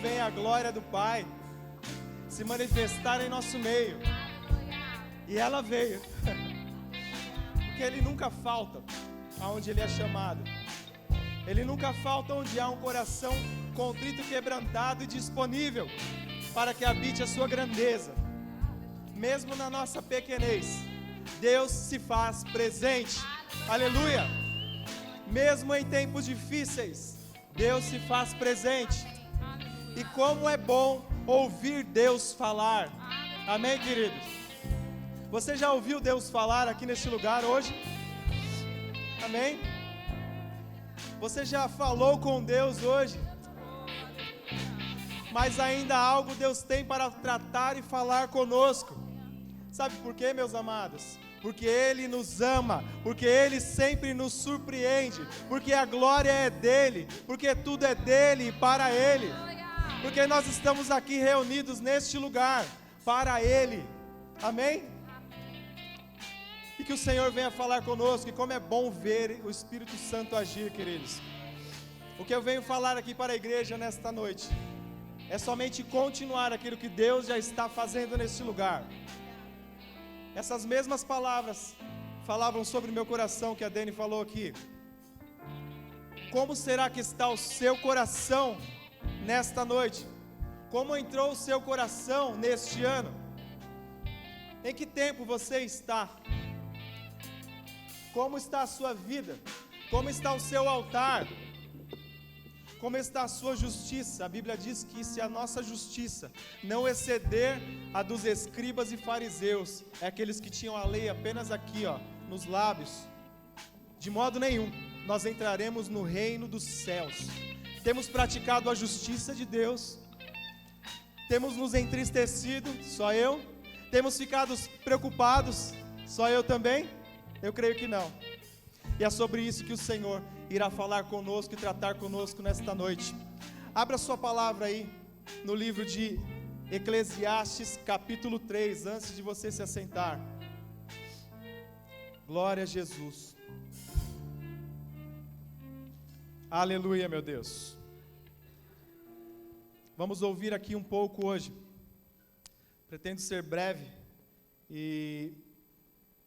venha a glória do Pai se manifestar em nosso meio. E ela veio. Porque Ele nunca falta aonde Ele é chamado. Ele nunca falta onde há um coração contrito, quebrantado e disponível para que habite a sua grandeza. Mesmo na nossa pequenez, Deus se faz presente. Aleluia! Mesmo em tempos difíceis, Deus se faz presente. E como é bom ouvir Deus falar. Amém, queridos? Você já ouviu Deus falar aqui neste lugar hoje? Amém? Você já falou com Deus hoje? Mas ainda algo Deus tem para tratar e falar conosco. Sabe por quê, meus amados? Porque Ele nos ama, porque Ele sempre nos surpreende, porque a glória é dEle, porque tudo é dEle e para Ele, porque nós estamos aqui reunidos neste lugar, para Ele, amém? E que o Senhor venha falar conosco, e como é bom ver o Espírito Santo agir, queridos. O que eu venho falar aqui para a igreja nesta noite, é somente continuar aquilo que Deus já está fazendo neste lugar. Essas mesmas palavras falavam sobre o meu coração que a Dani falou aqui. Como será que está o seu coração nesta noite? Como entrou o seu coração neste ano? Em que tempo você está? Como está a sua vida? Como está o seu altar? Como está a sua justiça? A Bíblia diz que se a nossa justiça não exceder a dos escribas e fariseus, é aqueles que tinham a lei apenas aqui, nos lábios, de modo nenhum nós entraremos no reino dos céus. Temos praticado a justiça de Deus, temos nos entristecido, só eu? Temos ficado preocupados, só eu também? Eu creio que não. E é sobre isso que o Senhor irá falar conosco e tratar conosco nesta noite. Abra sua palavra aí no livro de Eclesiastes capítulo 3, antes de você se assentar. Glória a Jesus. Aleluia, meu Deus. Vamos ouvir aqui um pouco hoje. Pretendo ser breve e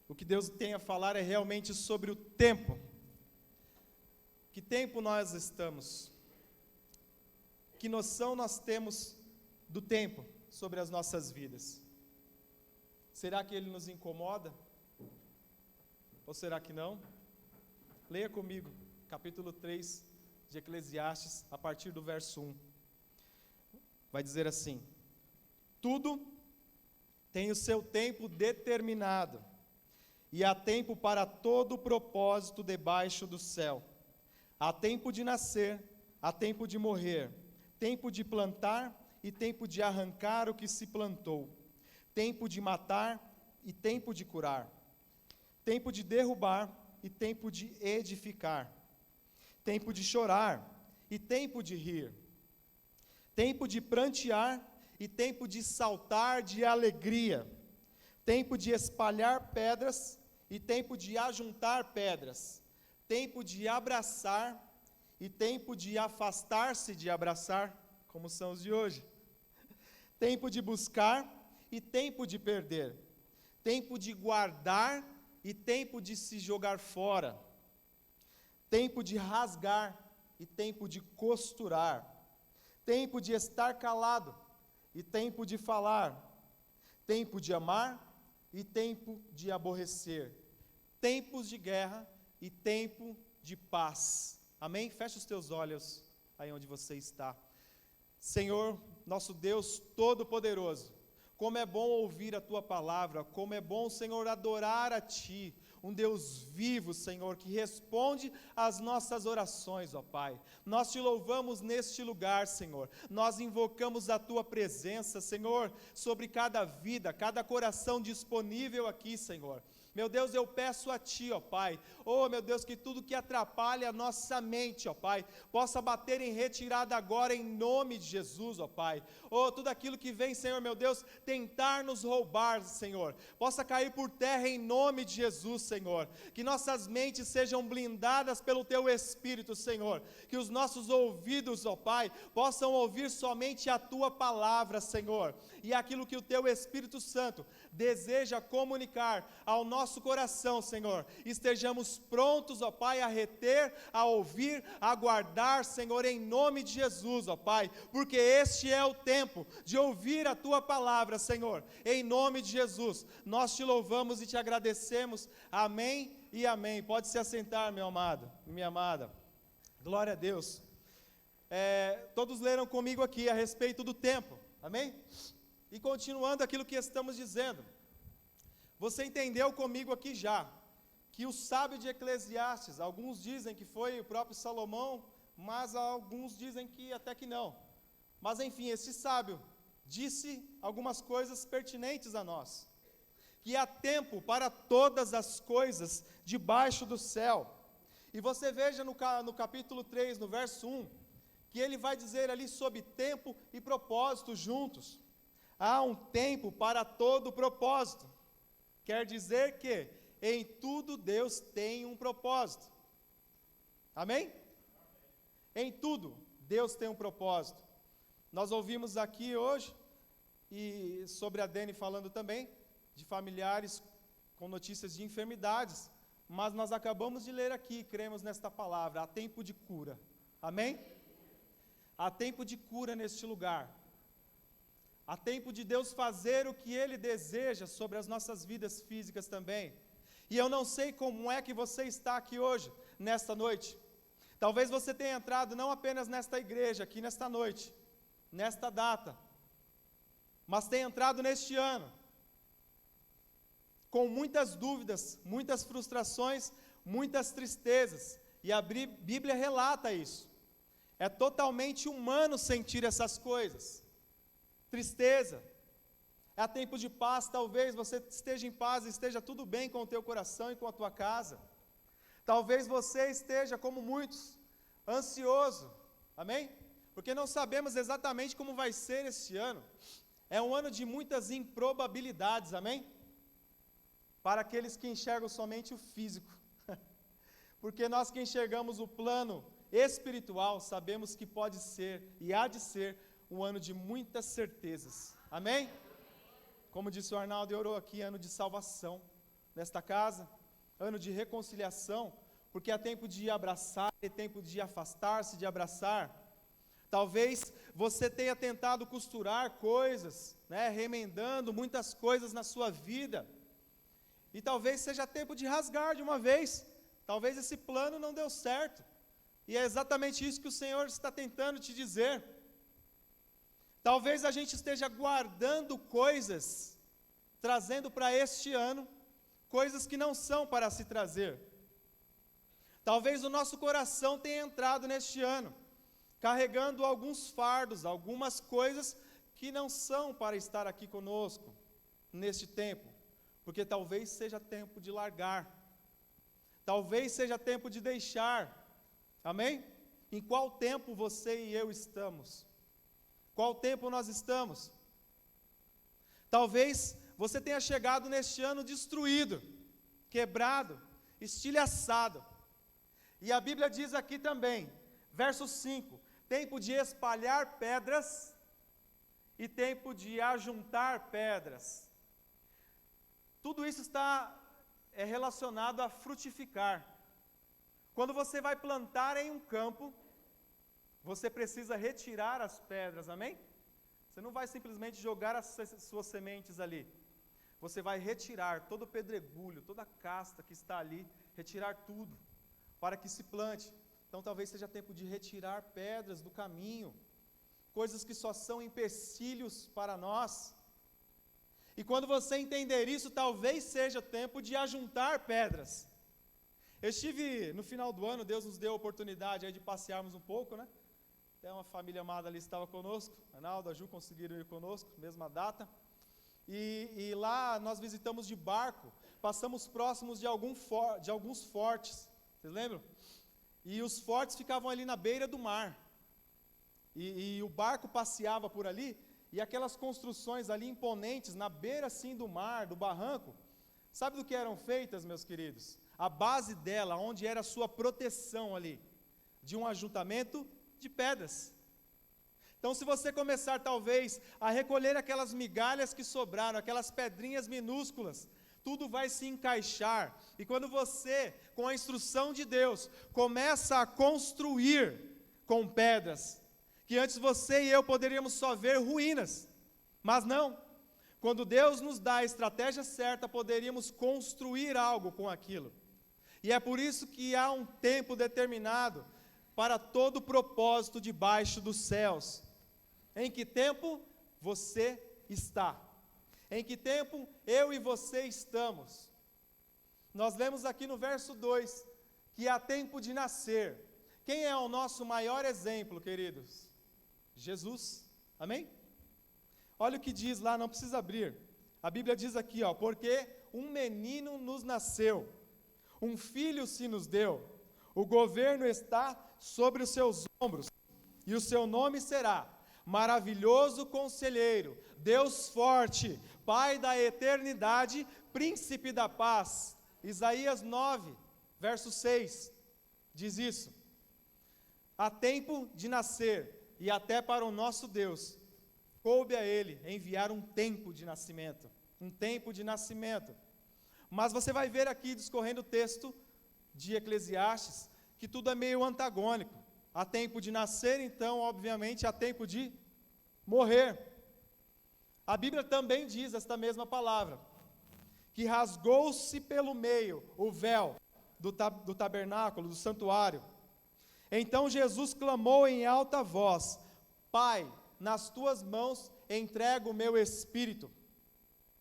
o que Deus tem a falar é realmente sobre o tempo. Que tempo nós estamos? Que noção nós temos do tempo sobre as nossas vidas? Será que ele nos incomoda? Ou será que não? Leia comigo, capítulo 3 de Eclesiastes, a partir do verso 1. Vai dizer assim: tudo tem o seu tempo determinado, e há tempo para todo propósito debaixo do céu. Há tempo de nascer, há tempo de morrer, tempo de plantar e tempo de arrancar o que se plantou, tempo de matar e tempo de curar, tempo de derrubar e tempo de edificar, tempo de chorar e tempo de rir, tempo de prantear e tempo de saltar de alegria, tempo de espalhar pedras e tempo de ajuntar pedras, tempo de abraçar e tempo de afastar-se de abraçar, como são os de hoje, tempo de buscar e tempo de perder, tempo de guardar e tempo de se jogar fora, tempo de rasgar e tempo de costurar, tempo de estar calado e tempo de falar, tempo de amar e tempo de aborrecer, tempos de guerra e tempo de paz. Amém? Fecha os teus olhos aí onde você está. Senhor, nosso Deus Todo-Poderoso, como é bom ouvir a Tua palavra, como é bom, Senhor, adorar a Ti, um Deus vivo, Senhor, que responde às nossas orações, ó Pai. Nós Te louvamos neste lugar, Senhor. Nós invocamos a Tua presença, Senhor, sobre cada vida, cada coração disponível aqui, Senhor. Meu Deus, eu peço a Ti, ó Pai, oh meu Deus, que tudo que atrapalha a nossa mente, ó Pai, possa bater em retirada agora em nome de Jesus, ó Pai. Oh, tudo aquilo que vem, Senhor, meu Deus, tentar nos roubar, Senhor, possa cair por terra em nome de Jesus, Senhor. Que nossas mentes sejam blindadas pelo Teu Espírito, Senhor. Que os nossos ouvidos, ó Pai, possam ouvir somente a Tua palavra, Senhor. E aquilo que o Teu Espírito Santo deseja comunicar ao nosso coração, Senhor, estejamos prontos, ó Pai, a reter, a ouvir, a guardar, Senhor, em nome de Jesus, ó Pai, porque este é o tempo de ouvir a Tua palavra, Senhor, em nome de Jesus. Nós Te louvamos e Te agradecemos, amém e amém. Pode se assentar, meu amado, minha amada, glória a Deus. Todos leram comigo aqui a respeito do tempo, amém? E continuando aquilo que estamos dizendo, você entendeu comigo aqui já, que o sábio de Eclesiastes, alguns dizem que foi o próprio Salomão, mas alguns dizem que até que não. Mas enfim, esse sábio disse algumas coisas pertinentes a nós, que há tempo para todas as coisas debaixo do céu. E você veja no capítulo 3, no verso 1, que ele vai dizer ali sobre tempo e propósito juntos. Há um tempo para todo propósito. Quer dizer que em tudo Deus tem um propósito. Amém? Em tudo Deus tem um propósito. Nós ouvimos aqui hoje, e sobre a Dani falando também, de familiares com notícias de enfermidades, mas nós acabamos de ler aqui, cremos nesta palavra, há tempo de cura. Amém? Há tempo de cura neste lugar. Há tempo de Deus fazer o que Ele deseja sobre as nossas vidas físicas também. E eu não sei como é que você está aqui hoje, nesta noite. Talvez você tenha entrado não apenas nesta igreja, aqui nesta noite, nesta data, mas tenha entrado neste ano, com muitas dúvidas, muitas frustrações, muitas tristezas. E a Bíblia relata isso. É totalmente humano sentir essas coisas. Tristeza, é tempo de paz. Talvez você esteja em paz, esteja tudo bem com o teu coração e com a tua casa. Talvez você esteja, como muitos, ansioso, amém? Porque não sabemos exatamente como vai ser esse ano. É um ano de muitas improbabilidades, amém? Para aqueles que enxergam somente o físico. Porque nós que enxergamos o plano espiritual, sabemos que pode ser e há de ser um ano de muitas certezas, amém? Como disse o Arnaldo, orou aqui, ano de salvação nesta casa, ano de reconciliação, porque há tempo de abraçar, é tempo de afastar-se, de abraçar. Talvez você tenha tentado costurar coisas, remendando muitas coisas na sua vida, e talvez seja tempo de rasgar de uma vez. Talvez esse plano não deu certo, e é exatamente isso que o Senhor está tentando te dizer. Talvez a gente esteja guardando coisas, trazendo para este ano, coisas que não são para se trazer. Talvez o nosso coração tenha entrado neste ano, carregando alguns fardos, algumas coisas que não são para estar aqui conosco, neste tempo, porque talvez seja tempo de largar, talvez seja tempo de deixar, amém? Em qual tempo você e eu estamos? Qual tempo nós estamos? Talvez você tenha chegado neste ano destruído, quebrado, estilhaçado. E a Bíblia diz aqui também, verso 5, tempo de espalhar pedras e tempo de ajuntar pedras. Tudo isso é relacionado a frutificar. Quando você vai plantar em um campo, você precisa retirar as pedras, amém? Você não vai simplesmente jogar as suas sementes ali. Você vai retirar todo o pedregulho, toda a casta que está ali, retirar tudo, para que se plante. Então talvez seja tempo de retirar pedras do caminho, coisas que só são empecilhos para nós. E quando você entender isso, talvez seja tempo de ajuntar pedras. Eu estive, no final do ano, Deus nos deu a oportunidade aí de passearmos um pouco, né? Até uma família amada ali estava conosco, Arnaldo, a Ju conseguiram ir conosco, mesma data. e lá nós visitamos de barco, passamos próximos de alguns fortes, vocês lembram? E os fortes ficavam ali na beira do mar, e o barco passeava por ali, e aquelas construções ali imponentes, na beira assim do mar, do barranco, sabe do que eram feitas, meus queridos? A base dela, onde era a sua proteção ali, de um ajuntamento de pedras. Então, se você começar talvez a recolher aquelas migalhas que sobraram, aquelas pedrinhas minúsculas, tudo vai se encaixar. E quando você, com a instrução de Deus, começa a construir com pedras, que antes você e eu poderíamos só ver ruínas, mas não. Quando Deus nos dá a estratégia certa, poderíamos construir algo com aquilo. E é por isso que há um tempo determinado para todo propósito debaixo dos céus. Em que tempo você está? Em que tempo eu e você estamos? Nós lemos aqui no verso 2, que há tempo de nascer. Quem é o nosso maior exemplo, queridos? Jesus, amém? Olha o que diz lá, não precisa abrir. A Bíblia diz aqui, porque um menino nos nasceu, um filho se nos deu, o governo está sobre os seus ombros, e o seu nome será Maravilhoso Conselheiro, Deus Forte, Pai da Eternidade, Príncipe da Paz. Isaías 9, verso 6, diz isso. Há tempo de nascer, e até para o nosso Deus, coube a Ele enviar um tempo de nascimento, um tempo de nascimento. Mas você vai ver aqui, discorrendo o texto de Eclesiastes, que tudo é meio antagônico. Há tempo de nascer, então, obviamente, há tempo de morrer. A Bíblia também diz esta mesma palavra, que rasgou-se pelo meio o véu do tabernáculo, do santuário. Então Jesus clamou em alta voz: Pai, nas tuas mãos entrego o meu espírito.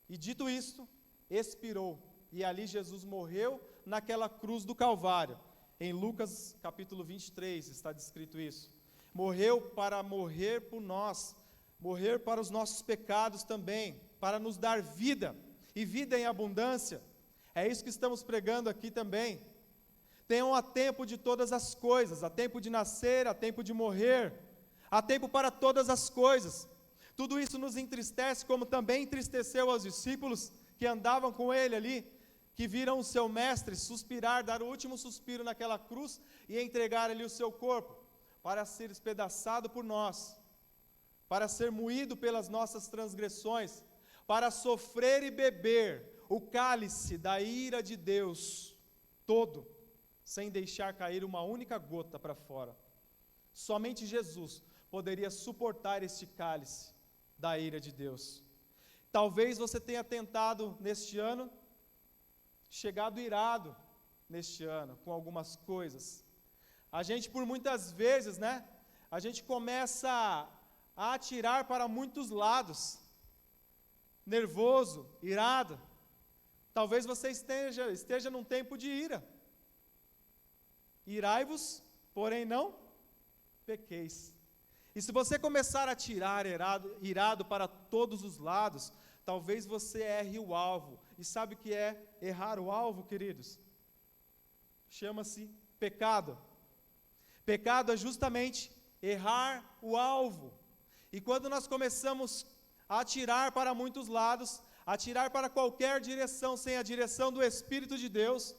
E dito isto, expirou. E ali Jesus morreu naquela cruz do Calvário. Em Lucas capítulo 23 está descrito isso. Morreu para morrer por nós, morrer para os nossos pecados também, para nos dar vida, e vida em abundância. É isso que estamos pregando aqui também. Tenham a tempo de todas as coisas, há tempo de nascer, há tempo de morrer, há tempo para todas as coisas. Tudo isso nos entristece, como também entristeceu aos discípulos que andavam com ele ali, que viram o seu mestre suspirar, dar o último suspiro naquela cruz e entregar ali o seu corpo, para ser despedaçado por nós, para ser moído pelas nossas transgressões, para sofrer e beber o cálice da ira de Deus todo, sem deixar cair uma única gota para fora. Somente Jesus poderia suportar este cálice da ira de Deus. Talvez você tenha tentado neste ano, chegado irado neste ano com algumas coisas. A gente por muitas vezes, a gente começa a atirar para muitos lados, nervoso, irado. Talvez você esteja num tempo de ira. Irai-vos, porém não pequeis. E se você começar a atirar irado para todos os lados, talvez você erre o alvo. E sabe o que é errar o alvo, queridos? Chama-se pecado. Pecado é justamente errar o alvo. E quando nós começamos a atirar para muitos lados, atirar para qualquer direção, sem a direção do Espírito de Deus,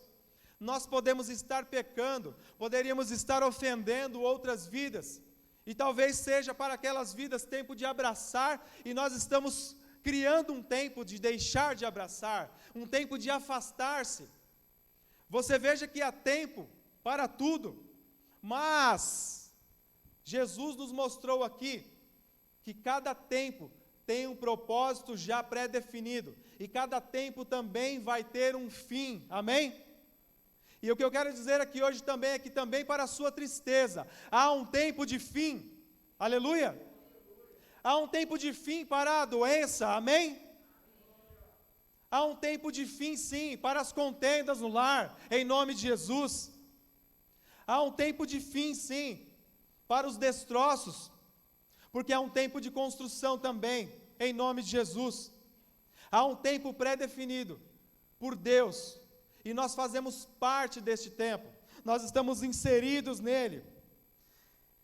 nós podemos estar pecando, poderíamos estar ofendendo outras vidas. E talvez seja para aquelas vidas tempo de abraçar, e nós estamos criando um tempo de deixar de abraçar, um tempo de afastar-se. Você veja que há tempo para tudo, mas Jesus nos mostrou aqui que cada tempo tem um propósito já pré-definido, e cada tempo também vai ter um fim, amém? E o que eu quero dizer aqui hoje também é que também para a sua tristeza, há um tempo de fim, aleluia? Há um tempo de fim para a doença, amém? Há um tempo de fim, sim, para as contendas no lar, em nome de Jesus. Há um tempo de fim, sim, para os destroços, porque há um tempo de construção também, em nome de Jesus. Há um tempo pré-definido por Deus, e nós fazemos parte deste tempo, nós estamos inseridos nele.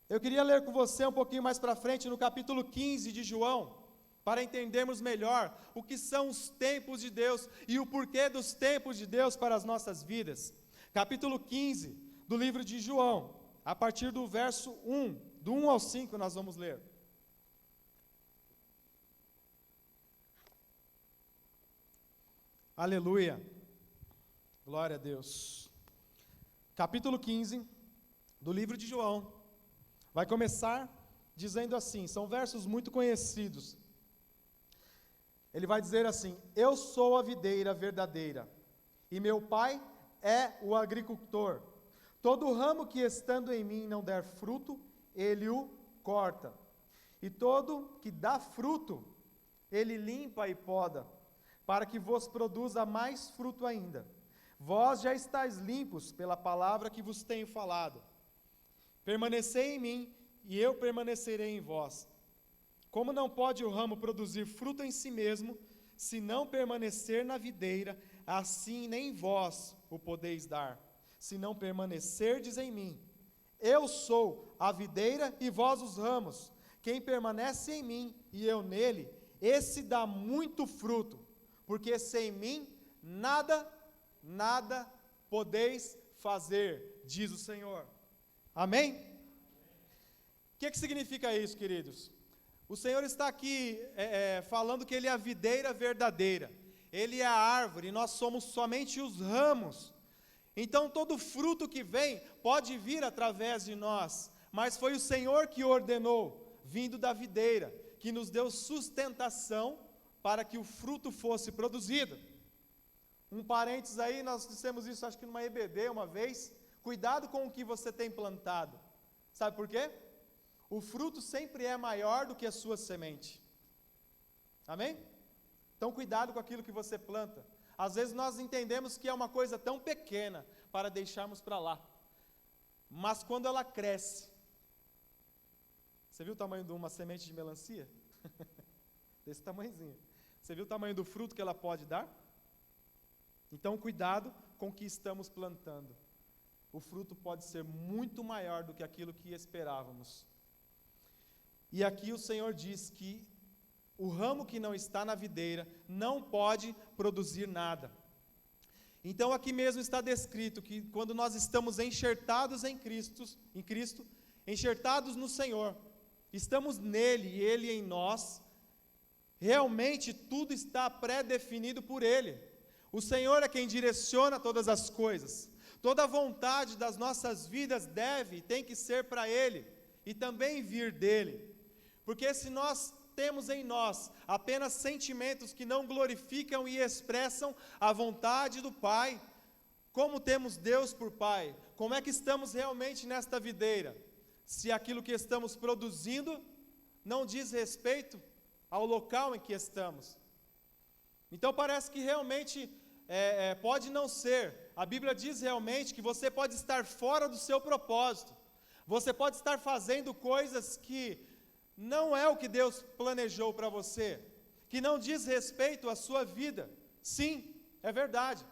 Eu queria ler com você um pouquinho mais para frente, no capítulo 15 de João, para entendermos melhor o que são os tempos de Deus e o porquê dos tempos de Deus para as nossas vidas. Capítulo 15 do livro de João, a partir do verso 1, do 1 ao 5 nós vamos ler. Aleluia, glória a Deus. Capítulo 15 do livro de João, vai começar dizendo assim, são versos muito conhecidos. Ele vai dizer assim: eu sou a videira verdadeira, e meu pai é o agricultor. Todo ramo que estando em mim não der fruto, ele o corta. E todo que dá fruto, ele limpa e poda, para que vos produza mais fruto ainda. Vós já estáis limpos pela palavra que vos tenho falado. Permanecei em mim, e eu permanecerei em vós. Como não pode o ramo produzir fruto em si mesmo, se não permanecer na videira, assim nem vós o podeis dar, se não permanecerdes em mim. Eu sou a videira e vós os ramos. Quem permanece em mim e eu nele, esse dá muito fruto, porque sem mim nada podeis fazer, diz o Senhor. Amém? O que significa isso, queridos? O Senhor está aqui falando que Ele é a videira verdadeira, Ele é a árvore, e nós somos somente os ramos. Então todo fruto que vem pode vir através de nós, mas foi o Senhor que ordenou, vindo da videira, que nos deu sustentação para que o fruto fosse produzido. Um parênteses aí, nós dissemos isso acho que numa EBD uma vez, cuidado com o que você tem plantado. Sabe por quê? O fruto sempre é maior do que a sua semente. Amém? Então cuidado com aquilo que você planta. Às vezes nós entendemos que é uma coisa tão pequena para deixarmos para lá. Mas quando ela cresce, você viu o tamanho de uma semente de melancia? Desse tamanhozinho. Você viu o tamanho do fruto que ela pode dar? Então cuidado com o que estamos plantando. O fruto pode ser muito maior do que aquilo que esperávamos. E aqui o Senhor diz que o ramo que não está na videira não pode produzir nada. Então aqui mesmo está descrito que quando nós estamos enxertados em Cristo, enxertados no Senhor, estamos nele e ele em nós, realmente tudo está pré-definido por ele. O Senhor é quem direciona todas as coisas. Toda a vontade das nossas vidas deve e tem que ser para ele e também vir dele. Porque se nós temos em nós apenas sentimentos que não glorificam e expressam a vontade do Pai, como temos Deus por Pai? Como é que estamos realmente nesta videira? Se aquilo que estamos produzindo não diz respeito ao local em que estamos. Então parece que realmente pode não ser. A Bíblia diz realmente que você pode estar fora do seu propósito. Você pode estar fazendo coisas que não é o que Deus planejou para você, que não diz respeito à sua vida. Sim, é verdade.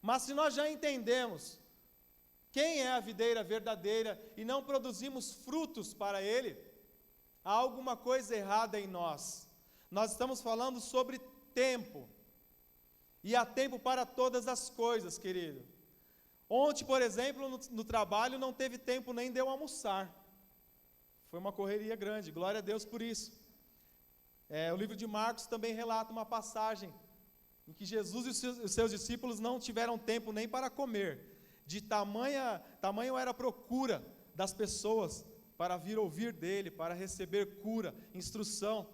Mas se nós já entendemos quem é a videira verdadeira e não produzimos frutos para Ele, há alguma coisa errada em nós. Nós estamos falando sobre tempo. E há tempo para todas as coisas, querido. Ontem, por exemplo, no trabalho não teve tempo nem de eu almoçar. Foi uma correria grande, glória a Deus por isso. O livro de Marcos também relata uma passagem em que Jesus e os seus discípulos não tiveram tempo nem para comer. De tamanho era a procura das pessoas para vir ouvir dele, para receber cura, instrução.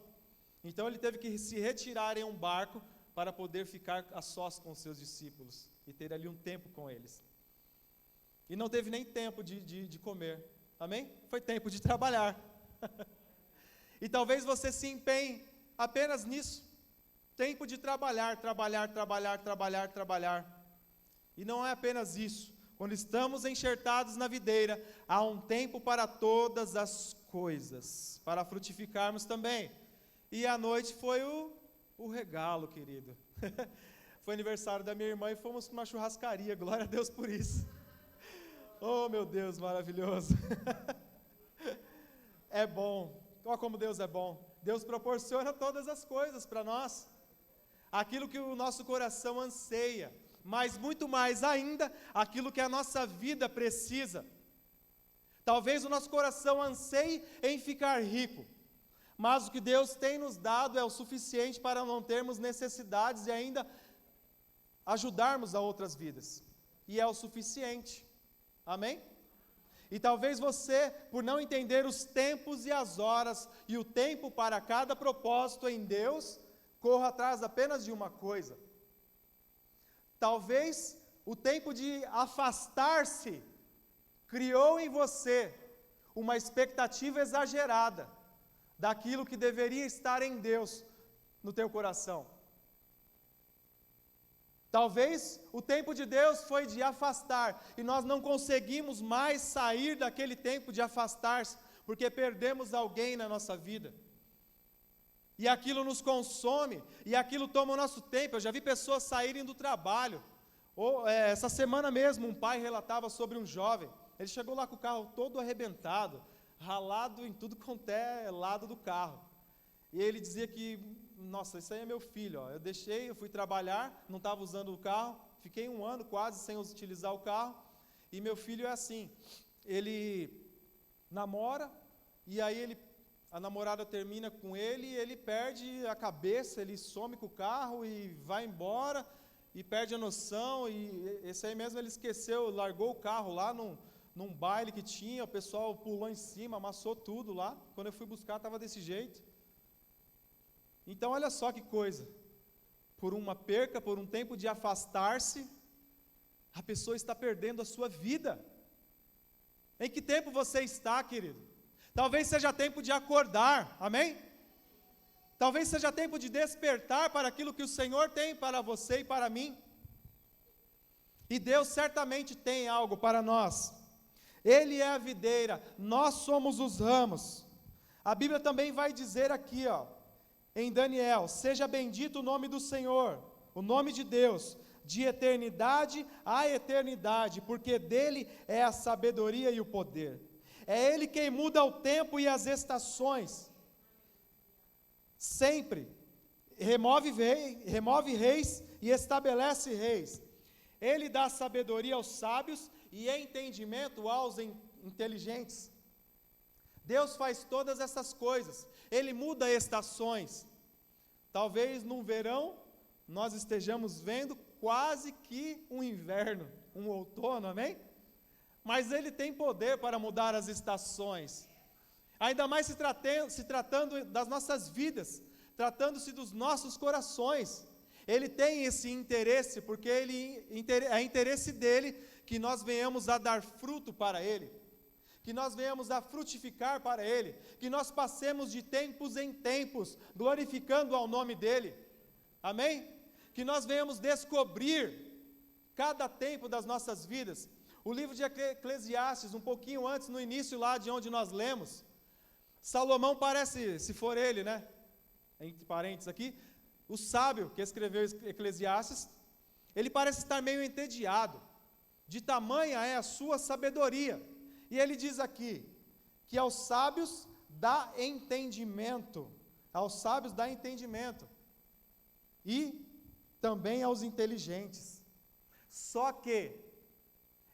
Então ele teve que se retirar em um barco para poder ficar a sós com os seus discípulos e ter ali um tempo com eles. E não teve nem tempo de comer. Amém? Foi tempo de trabalhar. E talvez você se empenhe apenas nisso. Tempo de trabalhar. E não é apenas isso. Quando estamos enxertados na videira, há um tempo para todas as coisas, para frutificarmos também. E a noite foi o O regalo, querido. Foi aniversário da minha irmã e fomos para uma churrascaria, glória a Deus por isso. Oh, meu Deus, maravilhoso. É bom, olha como Deus é bom. Deus proporciona todas as coisas para nós, aquilo que o nosso coração anseia, mas muito mais ainda, aquilo que a nossa vida precisa. Talvez o nosso coração anseie em ficar rico, mas o que Deus tem nos dado é o suficiente para não termos necessidades e ainda ajudarmos a outras vidas, e é o suficiente, amém? E talvez você, por não entender os tempos e as horas, e o tempo para cada propósito em Deus, corra atrás apenas de uma coisa. Talvez o tempo de afastar-se criou em você uma expectativa exagerada daquilo que deveria estar em Deus no teu coração. Talvez o tempo de Deus foi de afastar, e nós não conseguimos mais sair daquele tempo de afastar-se, porque perdemos alguém na nossa vida. E aquilo nos consome, e aquilo toma o nosso tempo. Eu já vi pessoas saírem do trabalho. Essa semana mesmo, um pai relatava sobre um jovem. Ele chegou lá com o carro todo arrebentado, ralado em tudo quanto é lado do carro. E ele dizia que, nossa, isso aí é meu filho, ó. Eu fui trabalhar, não estava usando o carro, fiquei 1 ano quase sem utilizar o carro, e meu filho é assim, ele namora, e aí a namorada termina com ele, e ele perde a cabeça, ele some com o carro e vai embora, e perde a noção, e esse aí mesmo ele esqueceu, largou o carro lá num baile que tinha, o pessoal pulou em cima, amassou tudo lá, quando eu fui buscar estava desse jeito. Então olha só que coisa, por uma perca, por um tempo de afastar-se, a pessoa está perdendo a sua vida. Em que tempo você está, querido? Talvez seja tempo de acordar, amém? Talvez seja tempo de despertar para aquilo que o Senhor tem para você e para mim. E Deus certamente tem algo para nós. Ele é a videira, nós somos os ramos. A Bíblia também vai dizer aqui, em Daniel: seja bendito o nome do Senhor, o nome de Deus, de eternidade a eternidade, porque dele é a sabedoria e o poder. É ele quem muda o tempo e as estações, sempre remove reis e estabelece reis. Ele dá sabedoria aos sábios e entendimento aos inteligentes. Deus faz todas essas coisas. Ele muda estações. Talvez num verão nós estejamos vendo quase que um inverno, um outono, amém? Mas Ele tem poder para mudar as estações. Ainda mais se tratando das nossas vidas, tratando-se dos nossos corações. Ele tem esse interesse, porque é interesse dele que nós venhamos a dar fruto para Ele, que nós venhamos a frutificar para Ele, que nós passemos de tempos em tempos, glorificando ao nome dEle, amém? Que nós venhamos descobrir cada tempo das nossas vidas. O livro de Eclesiastes, um pouquinho antes, no início lá de onde nós lemos, Salomão parece, se for ele, né, entre parênteses aqui, o sábio que escreveu Eclesiastes, ele parece estar meio entediado, de tamanha é a sua sabedoria. E ele diz aqui, que aos sábios dá entendimento, e também aos inteligentes. Só que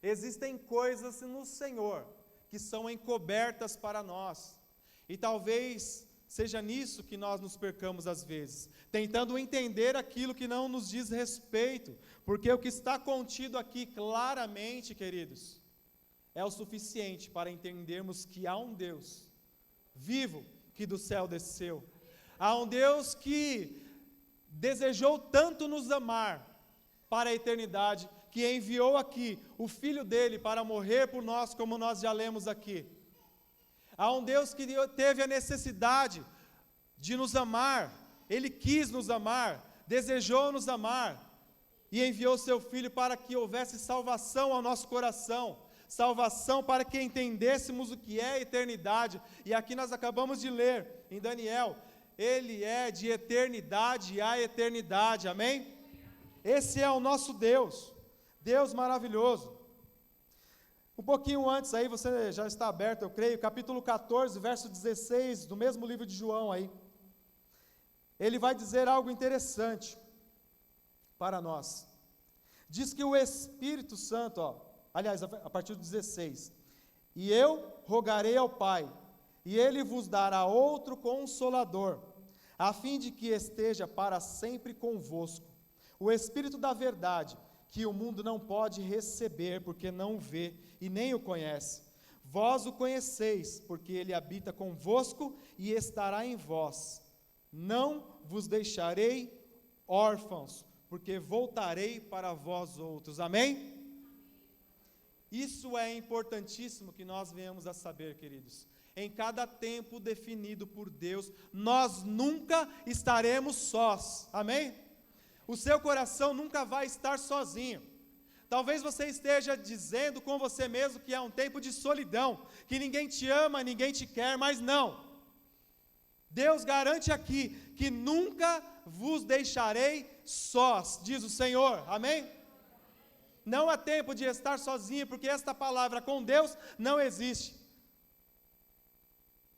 existem coisas no Senhor que são encobertas para nós, e talvez seja nisso que nós nos percamos às vezes, tentando entender aquilo que não nos diz respeito, porque o que está contido aqui claramente, queridos, é o suficiente para entendermos que há um Deus vivo que do céu desceu, há um Deus que desejou tanto nos amar para a eternidade, que enviou aqui o Filho dele para morrer por nós, como nós já lemos aqui. Há um Deus que teve a necessidade de nos amar, Ele quis nos amar, desejou nos amar, e enviou seu Filho para que houvesse salvação ao nosso coração, salvação para que entendêssemos o que é a eternidade. E aqui nós acabamos de ler, em Daniel, Ele é de eternidade a eternidade, amém? Esse é o nosso Deus, Deus maravilhoso. Um pouquinho antes aí, você já está aberto, eu creio, capítulo 14, verso 16, do mesmo livro de João aí. Ele vai dizer algo interessante para nós. Diz que o Espírito Santo, aliás, a partir do 16, e eu rogarei ao Pai, e Ele vos dará outro Consolador, a fim de que esteja para sempre convosco, o Espírito da verdade, que o mundo não pode receber, porque não o vê e nem o conhece. Vós o conheceis, porque Ele habita convosco e estará em vós. Não vos deixarei órfãos, porque voltarei para vós outros. Amém? Isso é importantíssimo que nós venhamos a saber, queridos. Em cada tempo definido por Deus, nós nunca estaremos sós. Amém? O seu coração nunca vai estar sozinho. Talvez você esteja dizendo com você mesmo que é um tempo de solidão, que ninguém te ama, ninguém te quer, mas não. Deus garante aqui que nunca vos deixarei sós, diz o Senhor, amém? Não há tempo de estar sozinho, porque esta palavra com Deus não existe.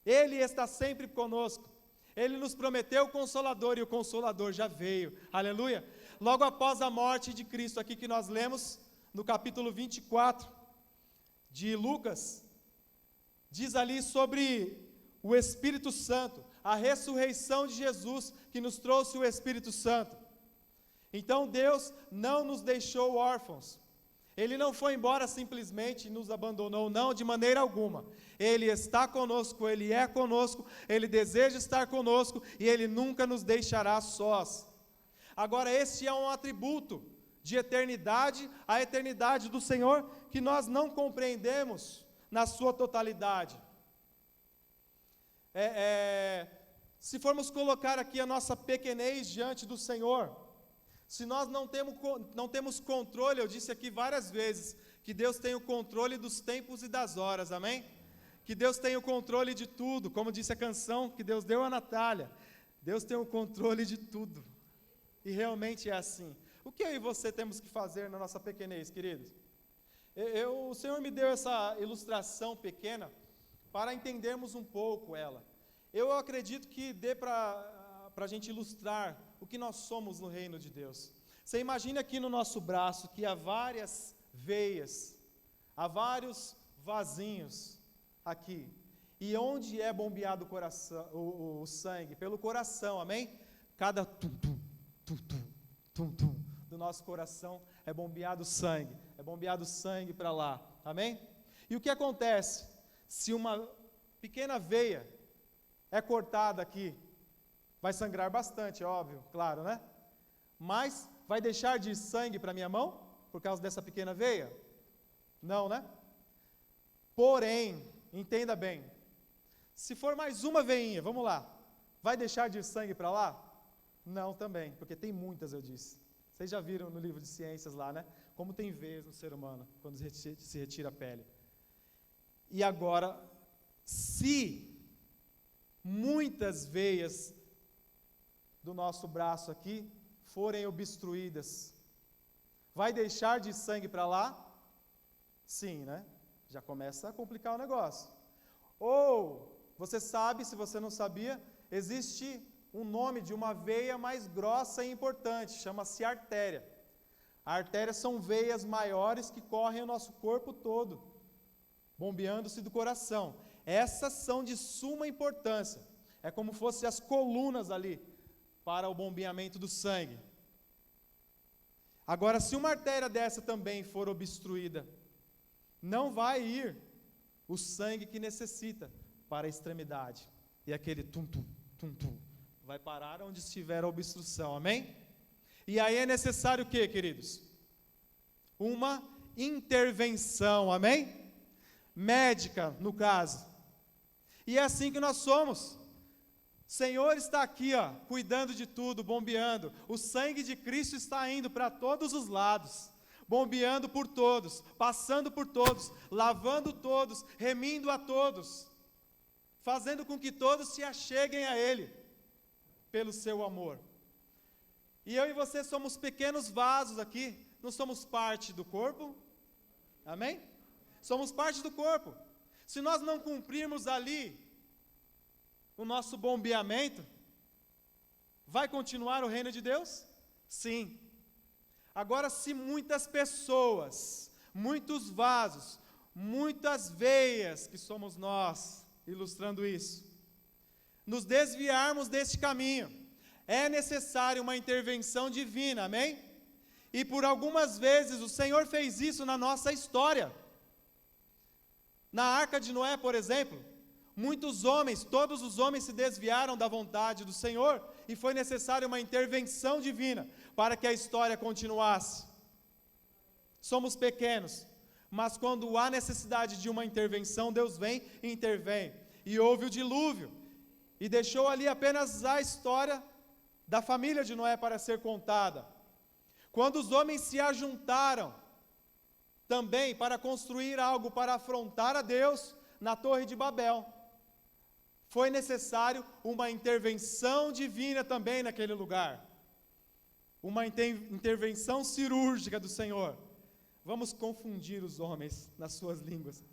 Ele está sempre conosco. Ele nos prometeu o Consolador, e o Consolador já veio, aleluia. Logo após a morte de Cristo, aqui que nós lemos, no capítulo 24 de Lucas, diz ali sobre o Espírito Santo, a ressurreição de Jesus, que nos trouxe o Espírito Santo. Então Deus não nos deixou órfãos. Ele não foi embora simplesmente e nos abandonou, não, de maneira alguma. Ele está conosco, Ele é conosco, Ele deseja estar conosco e Ele nunca nos deixará sós. Agora, este é um atributo de eternidade a eternidade do Senhor que nós não compreendemos na sua totalidade. Se formos colocar aqui a nossa pequenez diante do Senhor, se nós não temos controle, eu disse aqui várias vezes, que Deus tem o controle dos tempos e das horas, amém? Que Deus tem o controle de tudo, como disse a canção que Deus deu a Natália, Deus tem o controle de tudo, e realmente é assim. O que eu e você temos que fazer na nossa pequenez, queridos? O Senhor me deu essa ilustração pequena, para entendermos um pouco ela. Eu acredito que dê para a gente ilustrar o que nós somos no reino de Deus. Você imagina aqui no nosso braço que há várias veias, há vários vasinhos aqui. E onde é bombeado o coração, o sangue? Pelo coração, amém? Cada tum-tum, tum-tum, tum-tum do nosso coração é bombeado sangue para lá, amém? E o que acontece? Se uma pequena veia é cortada aqui, vai sangrar bastante, óbvio, claro, né? Mas vai deixar de ir sangue para minha mão por causa dessa pequena veia? Não, né? Porém, entenda bem, se for mais uma veinha, vamos lá, vai deixar de ir sangue para lá? Não também, porque tem muitas, eu disse. Vocês já viram no livro de ciências lá, né? Como tem veias no ser humano, quando se retira a pele. E agora, se muitas veias do nosso braço aqui forem obstruídas, vai deixar de sangue para lá? Sim, né? Já começa a complicar o negócio. Ou, você sabe, se você não sabia, existe um nome de uma veia mais grossa e importante, chama-se artéria. Artérias são veias maiores que correm o nosso corpo todo, bombeando-se do coração. Essas são de suma importância. É como se fossem as colunas ali para o bombeamento do sangue. Agora, se uma artéria dessa também for obstruída, não vai ir o sangue que necessita para a extremidade. E aquele tum-tum, tum-tum, vai parar onde estiver a obstrução, amém? E aí é necessário o quê, queridos? Uma intervenção, amém? Médica, no caso. E é assim que nós somos. O Senhor está aqui, cuidando de tudo, bombeando. O sangue de Cristo está indo para todos os lados, bombeando por todos, passando por todos, lavando todos, remindo a todos, fazendo com que todos se acheguem a Ele. pelo seu amor. E eu e você somos pequenos vasos aqui, não somos parte do corpo? Amém? Somos parte do corpo. Se nós não cumprirmos ali o nosso bombeamento, vai continuar o reino de Deus? Sim. Agora, se muitas pessoas, muitos vasos, muitas veias, que somos nós, ilustrando isso, nos desviarmos deste caminho, é necessário uma intervenção divina, amém? E por algumas vezes o Senhor fez isso na nossa história. Na Arca de Noé, por exemplo, muitos homens, todos os homens se desviaram da vontade do Senhor, e foi necessária uma intervenção divina para que a história continuasse. Somos pequenos, mas quando há necessidade de uma intervenção, Deus vem e intervém. E houve o dilúvio, e deixou ali apenas a história da família de Noé para ser contada. Quando os homens se ajuntaram também para construir algo para afrontar a Deus na Torre de Babel, foi necessário uma intervenção divina também naquele lugar. Uma intervenção cirúrgica do Senhor. Vamos confundir os homens nas suas línguas.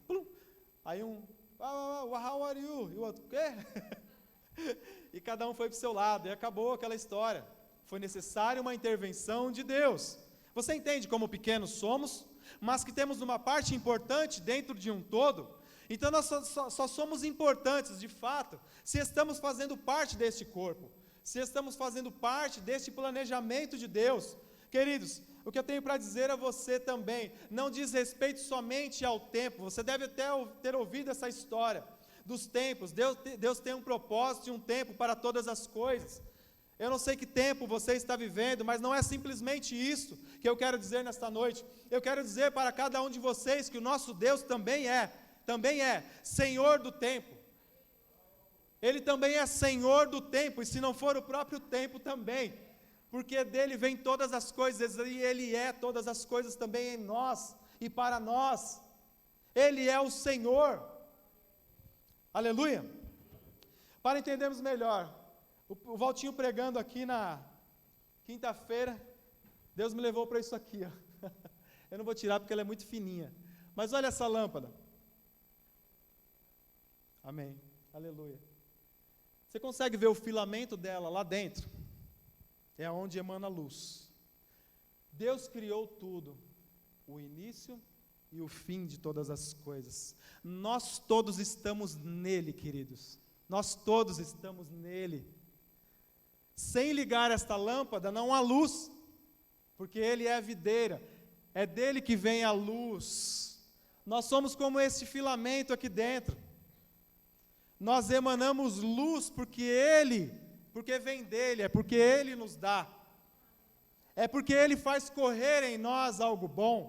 Aí how are you? E o outro, o quê? E cada um foi para o seu lado, e acabou aquela história. Foi necessária uma intervenção de Deus. Você entende como pequenos somos, mas que temos uma parte importante dentro de um todo? Então nós só somos importantes, de fato, se estamos fazendo parte deste corpo, se estamos fazendo parte deste planejamento de Deus. Queridos, o que eu tenho para dizer a você também, não diz respeito somente ao tempo. Você deve até ter ouvido essa história dos tempos. Deus tem um propósito e um tempo para todas as coisas. Eu não sei que tempo você está vivendo, mas não é simplesmente isso que eu quero dizer nesta noite. Eu quero dizer para cada um de vocês que o nosso Deus também é Senhor do tempo. Ele também é Senhor do tempo, e se não for o próprio tempo também, porque dele vem todas as coisas, e Ele é todas as coisas também em nós e para nós. Ele é o Senhor. Aleluia. Para entendermos melhor, o Valtinho pregando aqui na quinta-feira, Deus me levou para isso aqui, ó. Eu não vou tirar porque ela é muito fininha, mas olha essa lâmpada. Amém, aleluia. Você consegue ver o filamento dela lá dentro? É onde emana a luz. Deus criou tudo, o início e o fim de todas as coisas. Nós todos estamos nele, queridos. Nós todos estamos nele. Sem ligar esta lâmpada não há luz, porque ele é a videira, é dele que vem a luz. Nós somos como esse filamento aqui dentro. Nós emanamos luz porque vem dele, é porque ele nos dá. É porque ele faz correr em nós algo bom.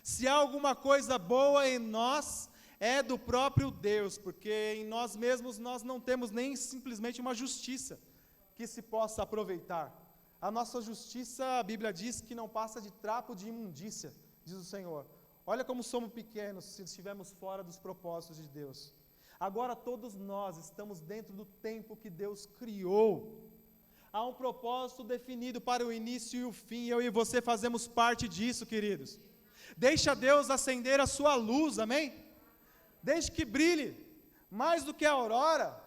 Se há alguma coisa boa em nós, é do próprio Deus, porque em nós mesmos nós não temos nem simplesmente uma justiça que se possa aproveitar. A nossa justiça, a Bíblia diz que não passa de trapo de imundícia, diz o Senhor. Olha como somos pequenos se estivermos fora dos propósitos de Deus. Agora todos nós estamos dentro do tempo que Deus criou. Há um propósito definido para o início e o fim, eu e você fazemos parte disso, queridos. Deixa Deus acender a sua luz, amém? Deixe que brilhe, mais do que a aurora,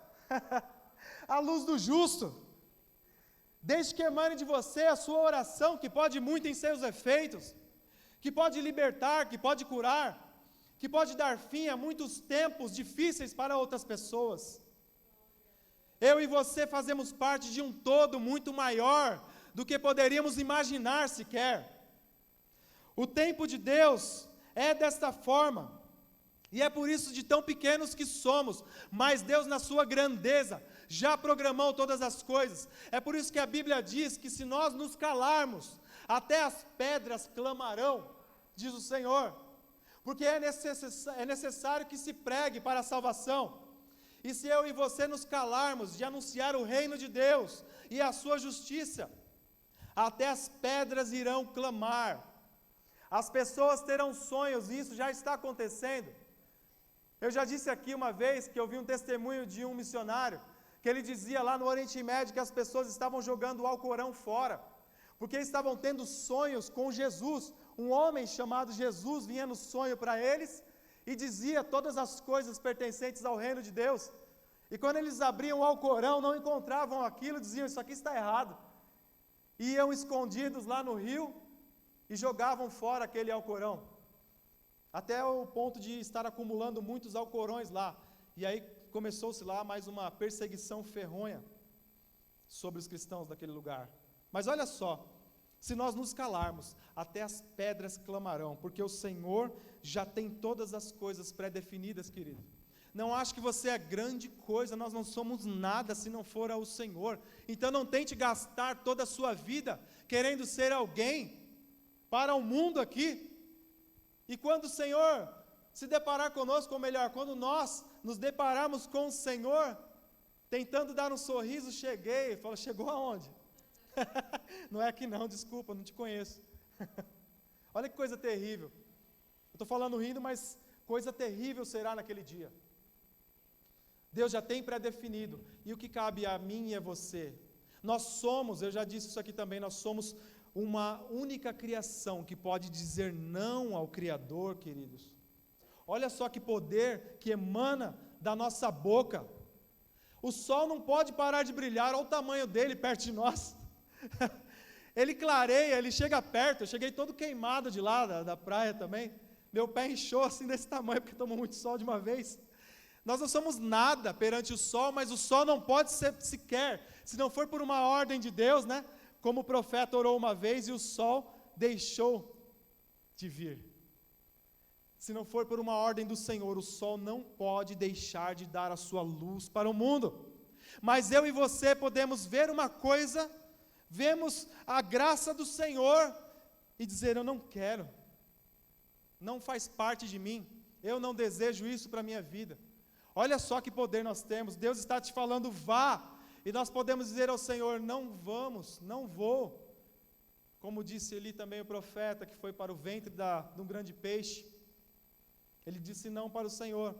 a luz do justo. Deixe que emane de você a sua oração, que pode muito em seus efeitos, que pode libertar, que pode curar, que pode dar fim a muitos tempos difíceis para outras pessoas. Eu e você fazemos parte de um todo muito maior do que poderíamos imaginar sequer. O tempo de Deus é desta forma, e é por isso de tão pequenos que somos, mas Deus na sua grandeza já programou todas as coisas. É por isso que a Bíblia diz que se nós nos calarmos, até as pedras clamarão, diz o Senhor, porque é necessário que se pregue para a salvação. E se eu e você nos calarmos de anunciar o reino de Deus e a sua justiça, até as pedras irão clamar. As pessoas terão sonhos, e isso já está acontecendo. Eu já disse aqui uma vez que eu vi um testemunho de um missionário que ele dizia lá no Oriente Médio que as pessoas estavam jogando o Alcorão fora, porque estavam tendo sonhos com Jesus. Um homem chamado Jesus vinha no sonho para eles e dizia todas as coisas pertencentes ao reino de Deus. E quando eles abriam o Alcorão, não encontravam aquilo, diziam: isso aqui está errado. Iam escondidos lá no rio e jogavam fora aquele Alcorão, até o ponto de estar acumulando muitos Alcorões lá. E aí começou-se lá mais uma perseguição ferronha sobre os cristãos daquele lugar. Mas olha só, se nós nos calarmos, até as pedras clamarão, porque o Senhor já tem todas as coisas pré-definidas, querido. Não acho que você é grande coisa, nós não somos nada se não for ao Senhor. Então não tente gastar toda a sua vida querendo ser alguém para o mundo aqui. E quando o Senhor se deparar conosco, ou melhor, quando nós nos depararmos com o Senhor, tentando dar um sorriso, cheguei, fala: chegou aonde? Não é aqui não, desculpa, não te conheço. Olha que coisa terrível. Eu estou falando rindo, mas coisa terrível será naquele dia. Deus já tem pré-definido. E o que cabe a mim e a você? Nós somos, eu já disse isso aqui também, nós somos uma única criação que pode dizer não ao Criador, queridos. Olha só que poder que emana da nossa boca. O sol não pode parar de brilhar, olha o tamanho dele perto de nós. Ele clareia, ele chega perto. Eu cheguei todo queimado de lá, da praia também. Meu pé inchou assim desse tamanho, porque tomou muito sol de uma vez. Nós não somos nada perante o sol, mas o sol não pode ser sequer, se não for por uma ordem de Deus, né? Como o profeta orou uma vez e o sol deixou de vir. Se não for por uma ordem do Senhor, o sol não pode deixar de dar a sua luz para o mundo. Mas eu e você podemos ver uma coisa, vemos a graça do Senhor e dizer: eu não quero, não faz parte de mim, eu não desejo isso para a minha vida. Olha só que poder nós temos. Deus está te falando: vá, e nós podemos dizer ao Senhor: não vamos, não vou. Como disse ali também o profeta, que foi para o ventre de um grande peixe, ele disse não para o Senhor,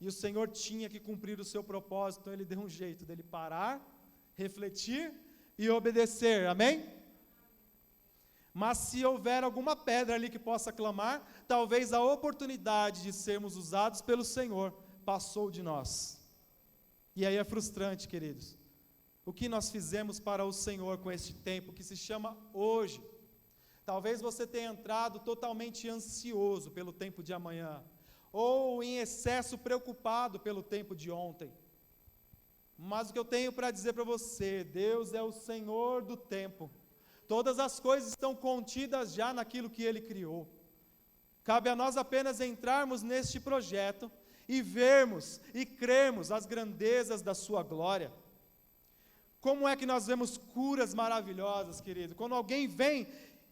e o Senhor tinha que cumprir o seu propósito. Então ele deu um jeito dele parar, refletir e obedecer, amém? Mas se houver alguma pedra ali que possa clamar, talvez a oportunidade de sermos usados pelo Senhor passou de nós. E aí é frustrante, queridos. O que nós fizemos para o Senhor com este tempo que se chama hoje? Talvez você tenha entrado totalmente ansioso pelo tempo de amanhã, ou em excesso preocupado pelo tempo de ontem. Mas o que eu tenho para dizer para você: Deus é o Senhor do tempo. Todas as coisas estão contidas já naquilo que Ele criou. Cabe a nós apenas entrarmos neste projeto e vermos e crermos as grandezas da sua glória. Como é que nós vemos curas maravilhosas, querido? Quando alguém vem,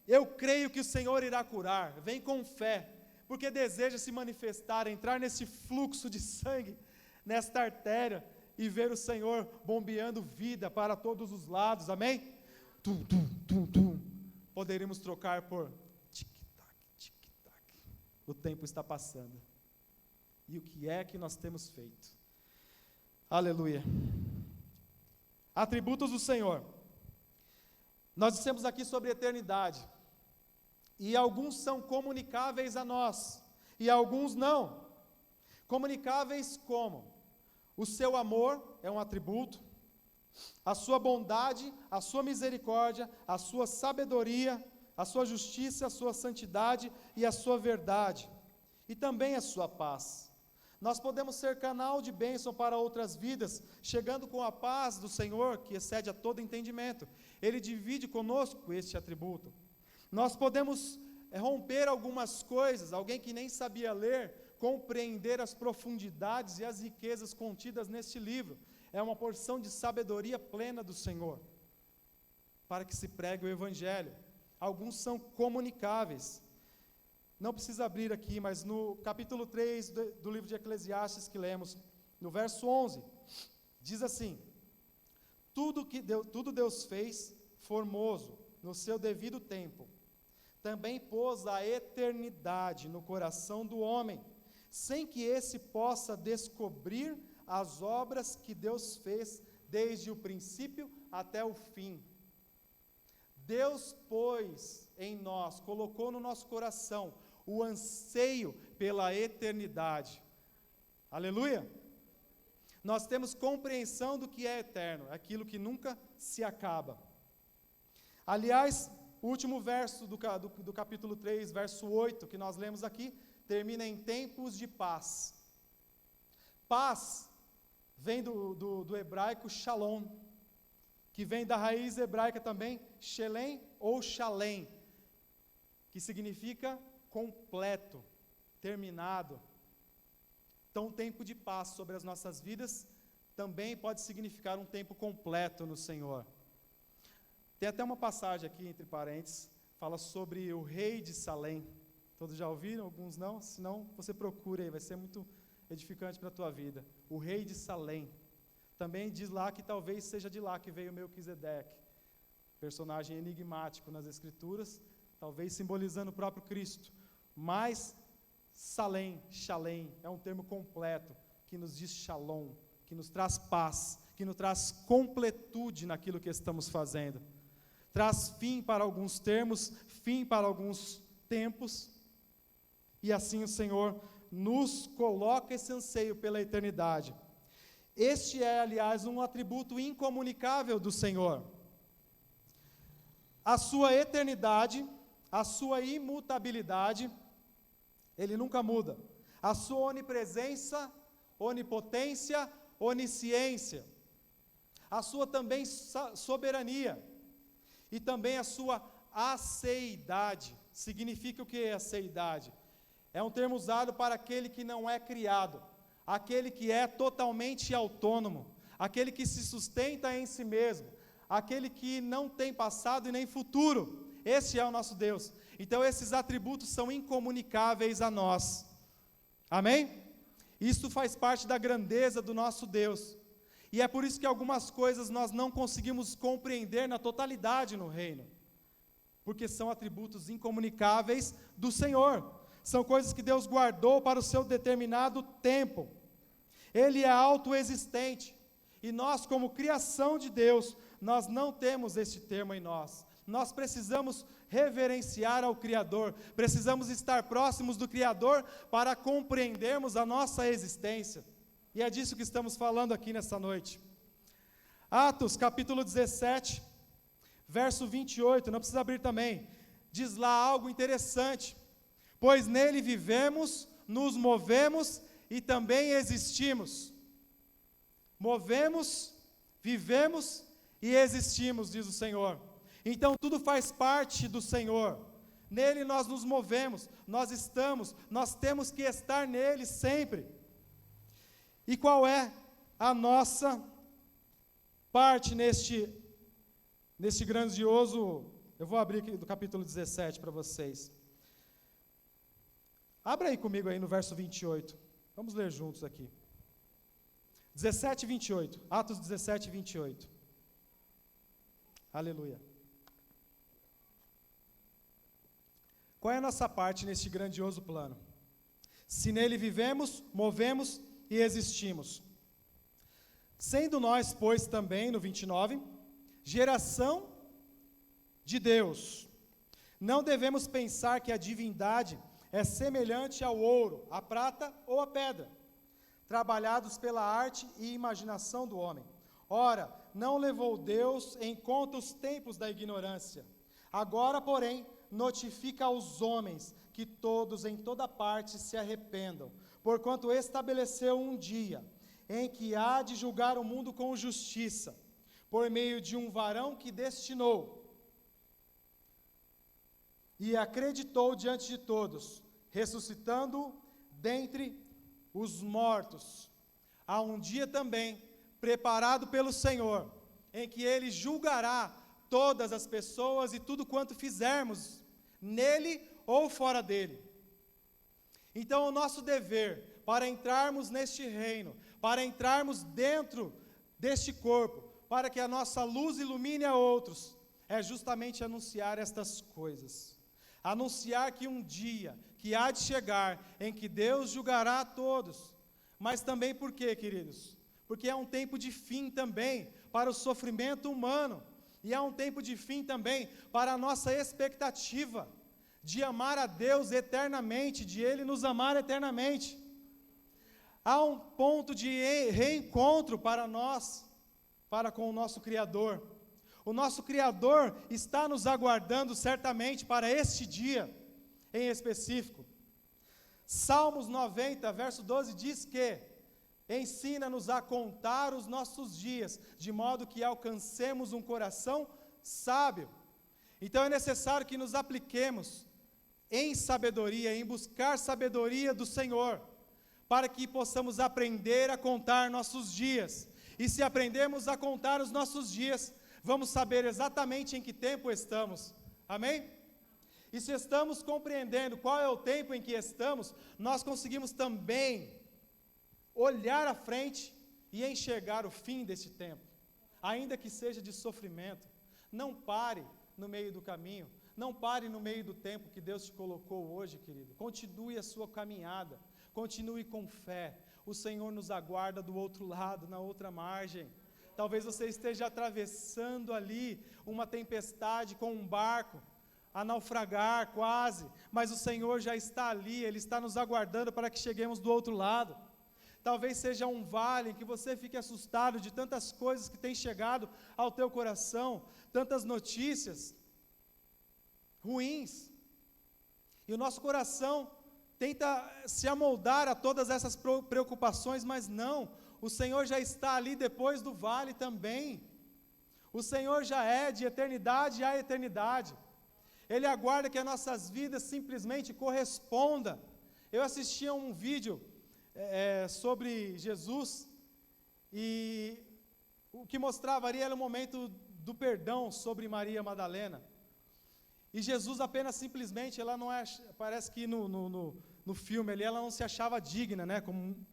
eu creio que o Senhor irá curar, vem com fé, porque deseja se manifestar, entrar nesse fluxo de sangue, nesta artéria, e ver o Senhor bombeando vida para todos os lados, amém? Tum, tum, tum, tum. Poderíamos trocar por tic-tac, tic-tac. O tempo está passando. E o que é que nós temos feito? Aleluia. Atributos do Senhor. Nós dissemos aqui sobre eternidade. E alguns são comunicáveis a nós, e alguns não. Comunicáveis como? O seu amor é um atributo, a sua bondade, a sua misericórdia, a sua sabedoria, a sua justiça, a sua santidade e a sua verdade, e também a sua paz. Nós podemos ser canal de bênção para outras vidas, chegando com a paz do Senhor, que excede a todo entendimento. Ele divide conosco este atributo. Nós podemos romper algumas coisas, alguém que nem sabia ler, compreender as profundidades e as riquezas contidas neste livro. É uma porção de sabedoria plena do Senhor, para que se pregue o Evangelho. Alguns são comunicáveis. Não precisa abrir aqui, mas no capítulo 3 do livro de Eclesiastes que lemos, no verso 11, diz assim: tudo Deus fez formoso no seu devido tempo. Também pôs a eternidade no coração do homem, sem que esse possa descobrir as obras que Deus fez desde o princípio até o fim. Deus pôs em nós, colocou no nosso coração o anseio pela eternidade. Aleluia! Nós temos compreensão do que é eterno, aquilo que nunca se acaba. Aliás, o último verso do capítulo 3, verso 8, que nós lemos aqui, termina em tempos de paz. Paz vem do hebraico shalom, que vem da raiz hebraica também, shelem ou shalem, que significa completo, terminado. Então, um tempo de paz sobre as nossas vidas também pode significar um tempo completo no Senhor. Tem até uma passagem aqui, entre parênteses, fala sobre o rei de Salém. Todos já ouviram? Alguns não? Se não, você procura aí, vai ser muito edificante para a tua vida. O rei de Salém. Também diz lá que talvez seja de lá que veio Melquisedeque, personagem enigmático nas Escrituras, talvez simbolizando o próprio Cristo. Mas Salém, Shalem, é um termo completo, que nos diz shalom, que nos traz paz, que nos traz completude naquilo que estamos fazendo. Traz fim para alguns termos, fim para alguns tempos, e assim o Senhor nos coloca esse anseio pela eternidade. Este é, aliás, um atributo incomunicável do Senhor. A sua eternidade, a sua imutabilidade, Ele nunca muda. A sua onipresença, onipotência, onisciência. A sua também soberania. E também a sua aceidade. Significa o que é aceidade? É um termo usado para aquele que não é criado, aquele que é totalmente autônomo, aquele que se sustenta em si mesmo, aquele que não tem passado e nem futuro. Esse é o nosso Deus. Então esses atributos são incomunicáveis a nós. Amém? Isso faz parte da grandeza do nosso Deus. E é por isso que algumas coisas nós não conseguimos compreender na totalidade no reino. Porque são atributos incomunicáveis do Senhor. São coisas que Deus guardou para o seu determinado tempo. Ele é autoexistente. E nós, como criação de Deus, nós não temos esse termo em nós. Nós precisamos reverenciar ao Criador, precisamos estar próximos do Criador para compreendermos a nossa existência. E é disso que estamos falando aqui nessa noite. Atos, capítulo 17, verso 28, não precisa abrir também, diz lá algo interessante. Pois nele vivemos, nos movemos e também existimos. Movemos, vivemos e existimos, diz o Senhor. Então tudo faz parte do Senhor. Nele nós nos movemos, nós estamos, nós temos que estar nele sempre. E qual é a nossa parte neste grandioso... Eu vou abrir aqui do capítulo 17 para vocês. Abra aí comigo aí no verso 28. Vamos ler juntos aqui. 17 e 28. Atos 17 e 28. Aleluia. Qual é a nossa parte neste grandioso plano? Se nele vivemos, movemos e existimos. Sendo nós, pois, também, no 29, geração de Deus, não devemos pensar que a divindade é semelhante ao ouro, à prata ou à pedra, trabalhados pela arte e imaginação do homem. Ora, não levou Deus em conta os tempos da ignorância. Agora, porém, notifica aos homens que todos em toda parte se arrependam, porquanto estabeleceu um dia em que há de julgar o mundo com justiça, por meio de um varão que destinou e acreditou diante de todos, ressuscitando dentre os mortos. Há um dia também preparado pelo Senhor, em que Ele julgará todas as pessoas e tudo quanto fizermos, nele ou fora dele. Então o nosso dever, para entrarmos neste reino, para entrarmos dentro deste corpo, para que a nossa luz ilumine a outros, é justamente anunciar estas coisas. Anunciar que um dia, que há de chegar, em que Deus julgará a todos. Mas também por quê, queridos? porque é um tempo de fim também para o sofrimento humano, e é um tempo de fim também para a nossa expectativa de amar a Deus eternamente, de Ele nos amar eternamente. Há um ponto de reencontro para nós, para com o nosso Criador. O nosso Criador está nos aguardando certamente para este dia em específico. Salmos 90, verso 12 diz que ensina-nos a contar os nossos dias, de modo que alcancemos um coração sábio. Então é necessário que nos apliquemos em sabedoria, em buscar sabedoria do Senhor, para que possamos aprender a contar nossos dias. E se aprendermos a contar os nossos dias, vamos saber exatamente em que tempo estamos. Amém? E se estamos compreendendo qual é o tempo em que estamos, nós conseguimos também olhar à frente e enxergar o fim desse tempo, ainda que seja de sofrimento. Não pare no meio do caminho, não pare no meio do tempo que Deus te colocou hoje, querido. Continue a sua caminhada, continue com fé. O Senhor nos aguarda do outro lado, na outra margem. Talvez você esteja atravessando ali uma tempestade com um barco, a naufragar quase, mas o Senhor já está ali, Ele está nos aguardando para que cheguemos do outro lado. Talvez seja um vale em que você fique assustado de tantas coisas que têm chegado ao teu coração, tantas notícias ruins, e o nosso coração tenta se amoldar a todas essas preocupações, mas não, o Senhor já está ali depois do vale também. O Senhor já é de eternidade a eternidade. Ele aguarda que as nossas vidas simplesmente correspondam. Eu assisti a um vídeo sobre Jesus, e o que mostrava ali era o momento do perdão sobre Maria Madalena. E Jesus apenas simplesmente, ela não é, parece que no filme ali, ela não se achava digna, né,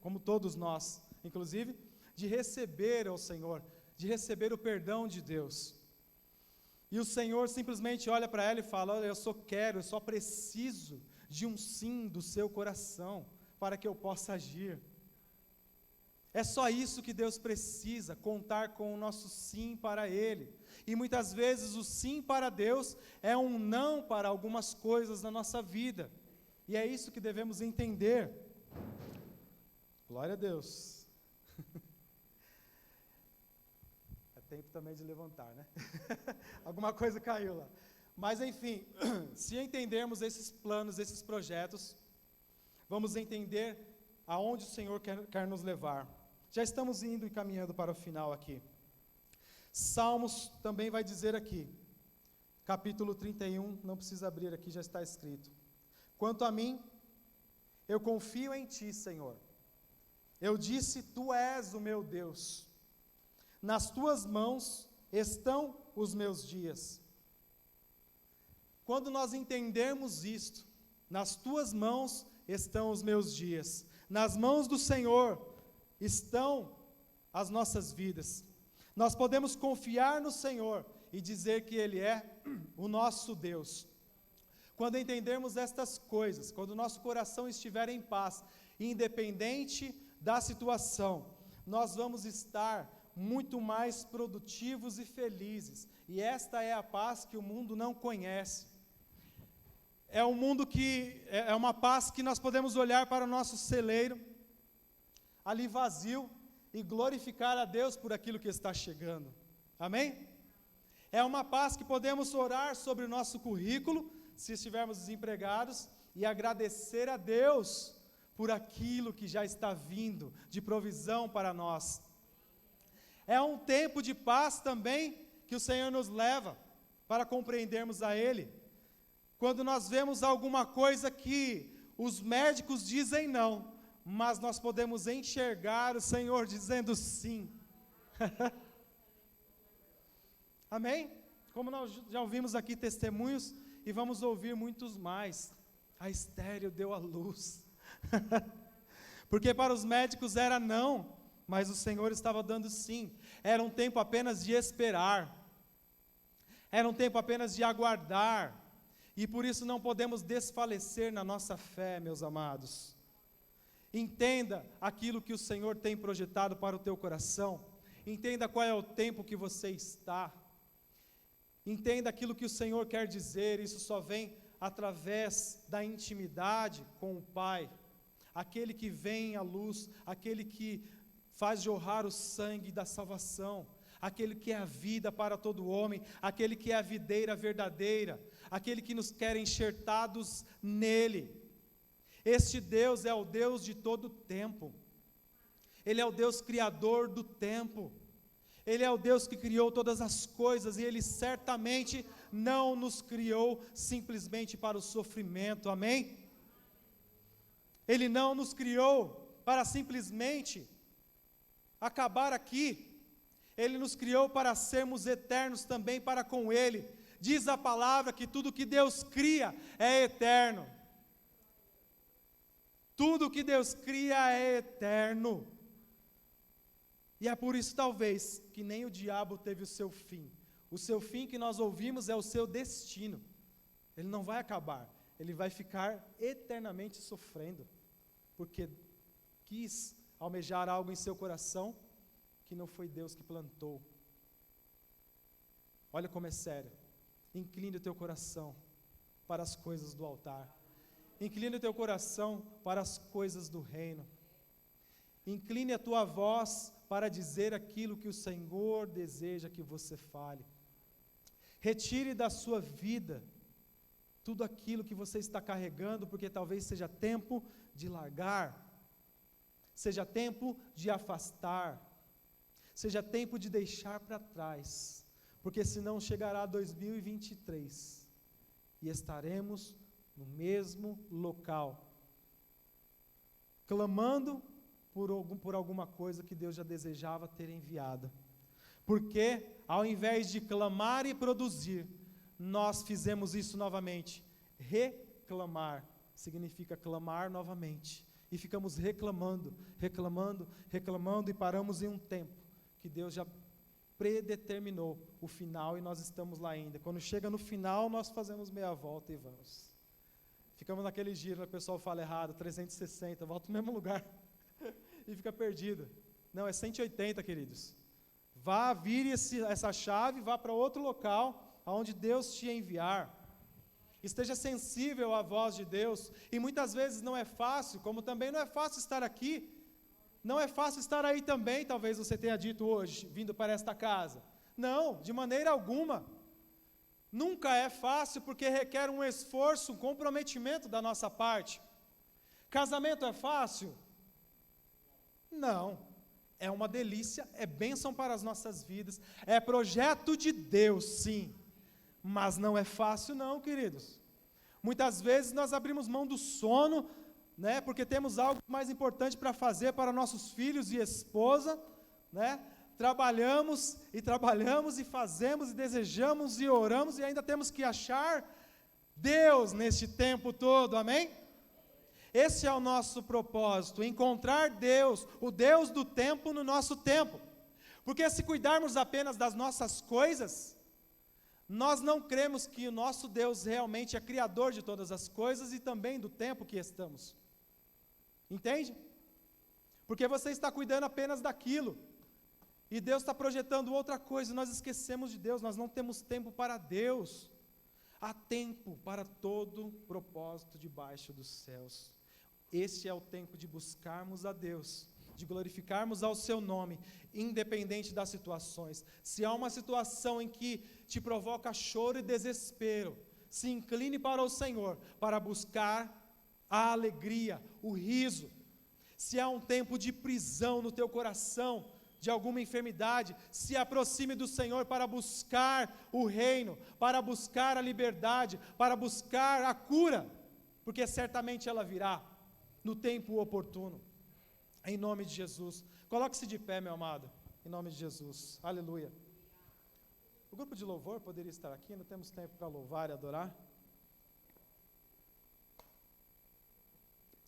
como todos nós, inclusive, de receber ao Senhor, de receber o perdão de Deus. E o Senhor simplesmente olha para ela e fala: olha, eu só preciso de um sim do seu coração, para que eu possa agir. É só isso que Deus precisa, contar com o nosso sim para Ele. E muitas vezes o sim para Deus é um não para algumas coisas na nossa vida. E é isso que devemos entender. Glória a Deus. É tempo também de levantar, né? Alguma coisa caiu lá. Mas enfim, se entendermos esses planos, esses projetos, vamos entender aonde o Senhor quer nos levar. Já estamos indo e caminhando para o final aqui. Salmos também vai dizer aqui, capítulo 31, não precisa abrir aqui, já está escrito: quanto a mim, eu confio em Ti, Senhor. Eu disse, Tu és o meu Deus. Nas Tuas mãos estão os meus dias. Quando nós entendermos isto, nas Tuas mãos estão os meus dias, nas mãos do Senhor estão as nossas vidas. Nós podemos confiar no Senhor e dizer que Ele é o nosso Deus. Quando entendermos estas coisas, quando o nosso coração estiver em paz, independente da situação, nós vamos estar muito mais produtivos e felizes. E esta é a paz que o mundo não conhece. É um mundo que é uma paz que nós podemos olhar para o nosso celeiro ali vazio e glorificar a Deus por aquilo que está chegando. Amém? É uma paz que podemos orar sobre o nosso currículo, se estivermos desempregados, e agradecer a Deus por aquilo que já está vindo de provisão para nós. É um tempo de paz também que o Senhor nos leva para compreendermos a Ele. Quando nós vemos alguma coisa que os médicos dizem não, mas nós podemos enxergar o Senhor dizendo sim. Amém? Como nós já ouvimos aqui testemunhos, e vamos ouvir muitos mais. A estéril deu à luz. Porque para os médicos era não, mas o Senhor estava dando sim. Era um tempo apenas de esperar. Era um tempo apenas de aguardar. E por isso não podemos desfalecer na nossa fé, meus amados. Entenda aquilo que o Senhor tem projetado para o teu coração. Entenda qual é o tempo que você está. Entenda aquilo que o Senhor quer dizer. Isso só vem através da intimidade com o Pai. Aquele que vem à luz, aquele que faz jorrar o sangue da salvação, aquele que é a vida para todo homem, aquele que é a videira verdadeira, aquele que nos quer enxertados nele. Este Deus é o Deus de todo o tempo. Ele é o Deus criador do tempo. Ele é o Deus que criou todas as coisas, e Ele certamente não nos criou simplesmente para o sofrimento, amém? Ele não nos criou para simplesmente acabar aqui. Ele nos criou para sermos eternos também para com Ele. Diz a palavra que tudo que Deus cria é eterno. Tudo que Deus cria é eterno. E é por isso, talvez, que nem o diabo teve o seu fim. O seu fim que nós ouvimos é o seu destino. Ele não vai acabar. Ele vai ficar eternamente sofrendo. Porque quis almejar algo em seu coração que não foi Deus que plantou. Olha como é sério. Incline o teu coração para as coisas do altar. Incline o teu coração para as coisas do reino. Incline a tua voz para dizer aquilo que o Senhor deseja que você fale. Retire da sua vida tudo aquilo que você está carregando, porque talvez seja tempo de largar, seja tempo de afastar, seja tempo de deixar para trás, porque senão chegará 2023 e estaremos no mesmo local, clamando por alguma coisa que Deus já desejava ter enviado. Porque ao invés de clamar e produzir, nós fizemos isso novamente. Reclamar significa clamar novamente. E ficamos reclamando e paramos em um tempo que Deus já predeterminou o final e nós estamos lá ainda. Quando chega no final, nós fazemos meia volta e vamos. Ficamos naquele giro, o pessoal fala errado, 360, volta no mesmo lugar. E fica perdido. Não, é 180, queridos. Vire essa chave, vá para outro local, aonde Deus te enviar. Esteja sensível à voz de Deus. E muitas vezes não é fácil, como também não é fácil estar aqui. Não é fácil estar aí também, talvez você tenha dito hoje, vindo para esta casa. Não, de maneira alguma. Nunca é fácil, porque requer um esforço, um comprometimento da nossa parte. Casamento é fácil? Não, é uma delícia, é bênção para as nossas vidas, é projeto de Deus, sim, mas não é fácil não, queridos. Muitas vezes nós abrimos mão do sono, né, porque temos algo mais importante para fazer para nossos filhos e esposa, né, trabalhamos e fazemos e desejamos e oramos e ainda temos que achar Deus neste tempo todo, amém? Esse é o nosso propósito, encontrar Deus, o Deus do tempo no nosso tempo. Porque se cuidarmos apenas das nossas coisas, nós não cremos que o nosso Deus realmente é criador de todas as coisas e também do tempo que estamos. Entende? Porque você está cuidando apenas daquilo, e Deus está projetando outra coisa, e nós esquecemos de Deus, nós não temos tempo para Deus. Há tempo para todo propósito debaixo dos céus. Este é o tempo de buscarmos a Deus, de glorificarmos ao seu nome, independente das situações. Se há uma situação em que te provoca choro e desespero, se incline para o Senhor, para buscar a alegria, o riso. Se há um tempo de prisão no teu coração, de alguma enfermidade, se aproxime do Senhor para buscar o reino, para buscar a liberdade, para buscar a cura, porque certamente ela virá no tempo oportuno, em nome de Jesus. Coloque-se de pé, meu amado, em nome de Jesus, aleluia. O grupo de louvor poderia estar aqui, não temos tempo para louvar e adorar.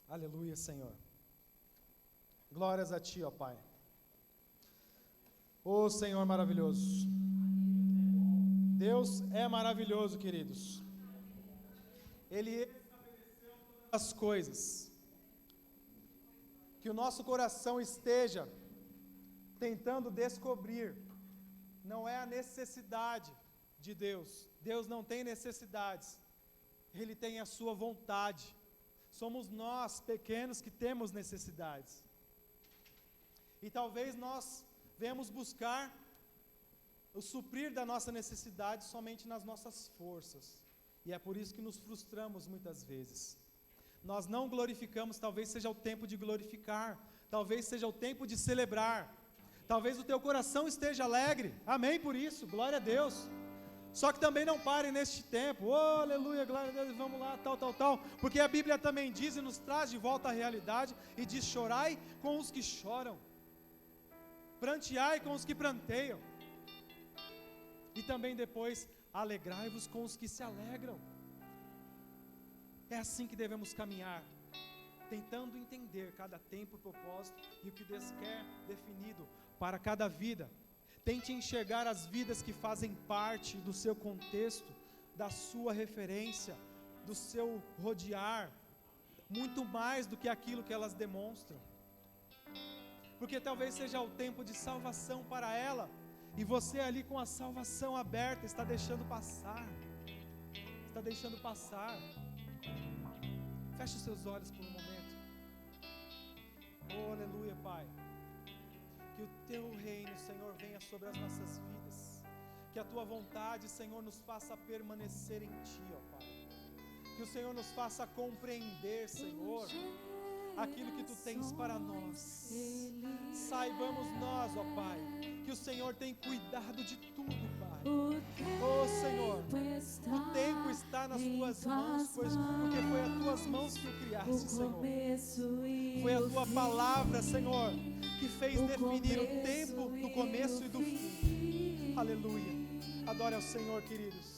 Aleluia, Senhor. Glórias a Ti, ó Pai. Ô Senhor maravilhoso. Deus é maravilhoso, queridos. Ele estabeleceu todas as coisas. que o nosso coração esteja tentando descobrir, não é a necessidade de Deus. Deus não tem necessidades, Ele tem a sua vontade. Somos nós, pequenos, que temos necessidades. E talvez nós venhamos buscar o suprir da nossa necessidade somente nas nossas forças. E é por isso que nos frustramos muitas vezes. Nós não glorificamos, talvez seja o tempo de glorificar, talvez seja o tempo de celebrar, talvez o teu coração esteja alegre, amém por isso, glória a Deus. Só que também não pare neste tempo, oh, aleluia, glória a Deus, vamos lá, tal, porque a Bíblia também diz e nos traz de volta à realidade, e diz: chorai com os que choram, pranteai com os que pranteiam, e também depois alegrai-vos com os que se alegram. É assim que devemos caminhar, tentando entender cada tempo e propósito e o que Deus quer definido para cada vida. Tente enxergar as vidas que fazem parte do seu contexto, da sua referência, do seu rodear, muito mais do que aquilo que elas demonstram. Porque talvez seja o tempo de salvação para ela, e você ali com a salvação aberta está deixando passar. Feche os seus olhos por um momento. Oh, aleluia, Pai. Que o Teu reino, Senhor, venha sobre as nossas vidas. Que a Tua vontade, Senhor, nos faça permanecer em Ti, ó Pai. Que o Senhor nos faça compreender, Senhor, aquilo que Tu tens para nós. Saibamos nós, ó Pai, que o Senhor tem cuidado de tudo, Pai. Oh, Senhor, o tempo está nas Tuas mãos, porque foi as Tuas mãos que o criaste, Senhor. Foi a Tua palavra, Senhor, que fez definir o tempo do começo e do fim. Aleluia. Adore ao Senhor, queridos.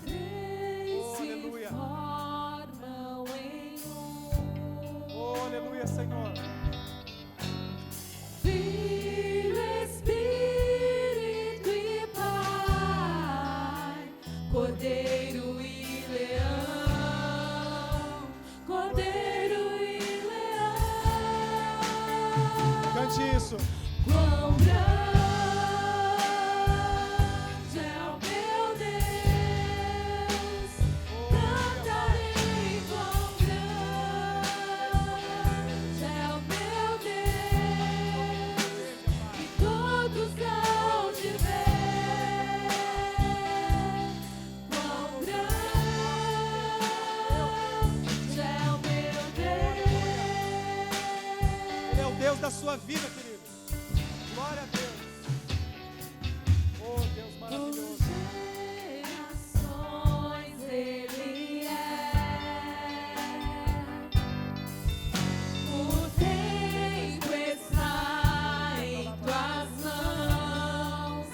Oh, aleluia. Oh, aleluia, Senhor. Filho, Espírito e Pai, Cordeiro e Leão, Cordeiro e Leão. Cante isso. Quão grande é o meu Deus, cantarei quão grande é o meu Deus, e todos hão de ver quão grande é o meu Deus. Ele é o Deus da sua vida, querido. Glória a Deus. Oh, Deus maravilhoso. Gerações Ele é, o tempo está em Tuas mãos,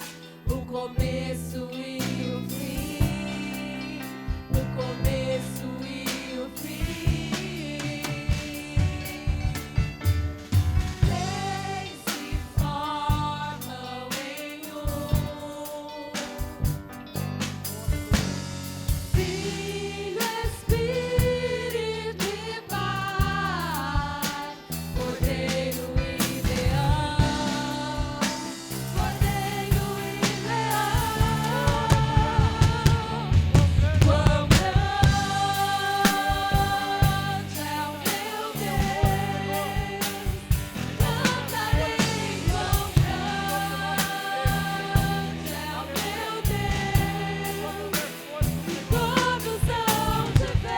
o começo e o fim, o começo e o fim. Três se formam em um. Filho, Espírito e Pai, Cordeiro e Leão, Cordeiro e Leão. Quão grande é o meu Deus, cantarei quão grande é o meu Deus. Todos hão de ver quão grande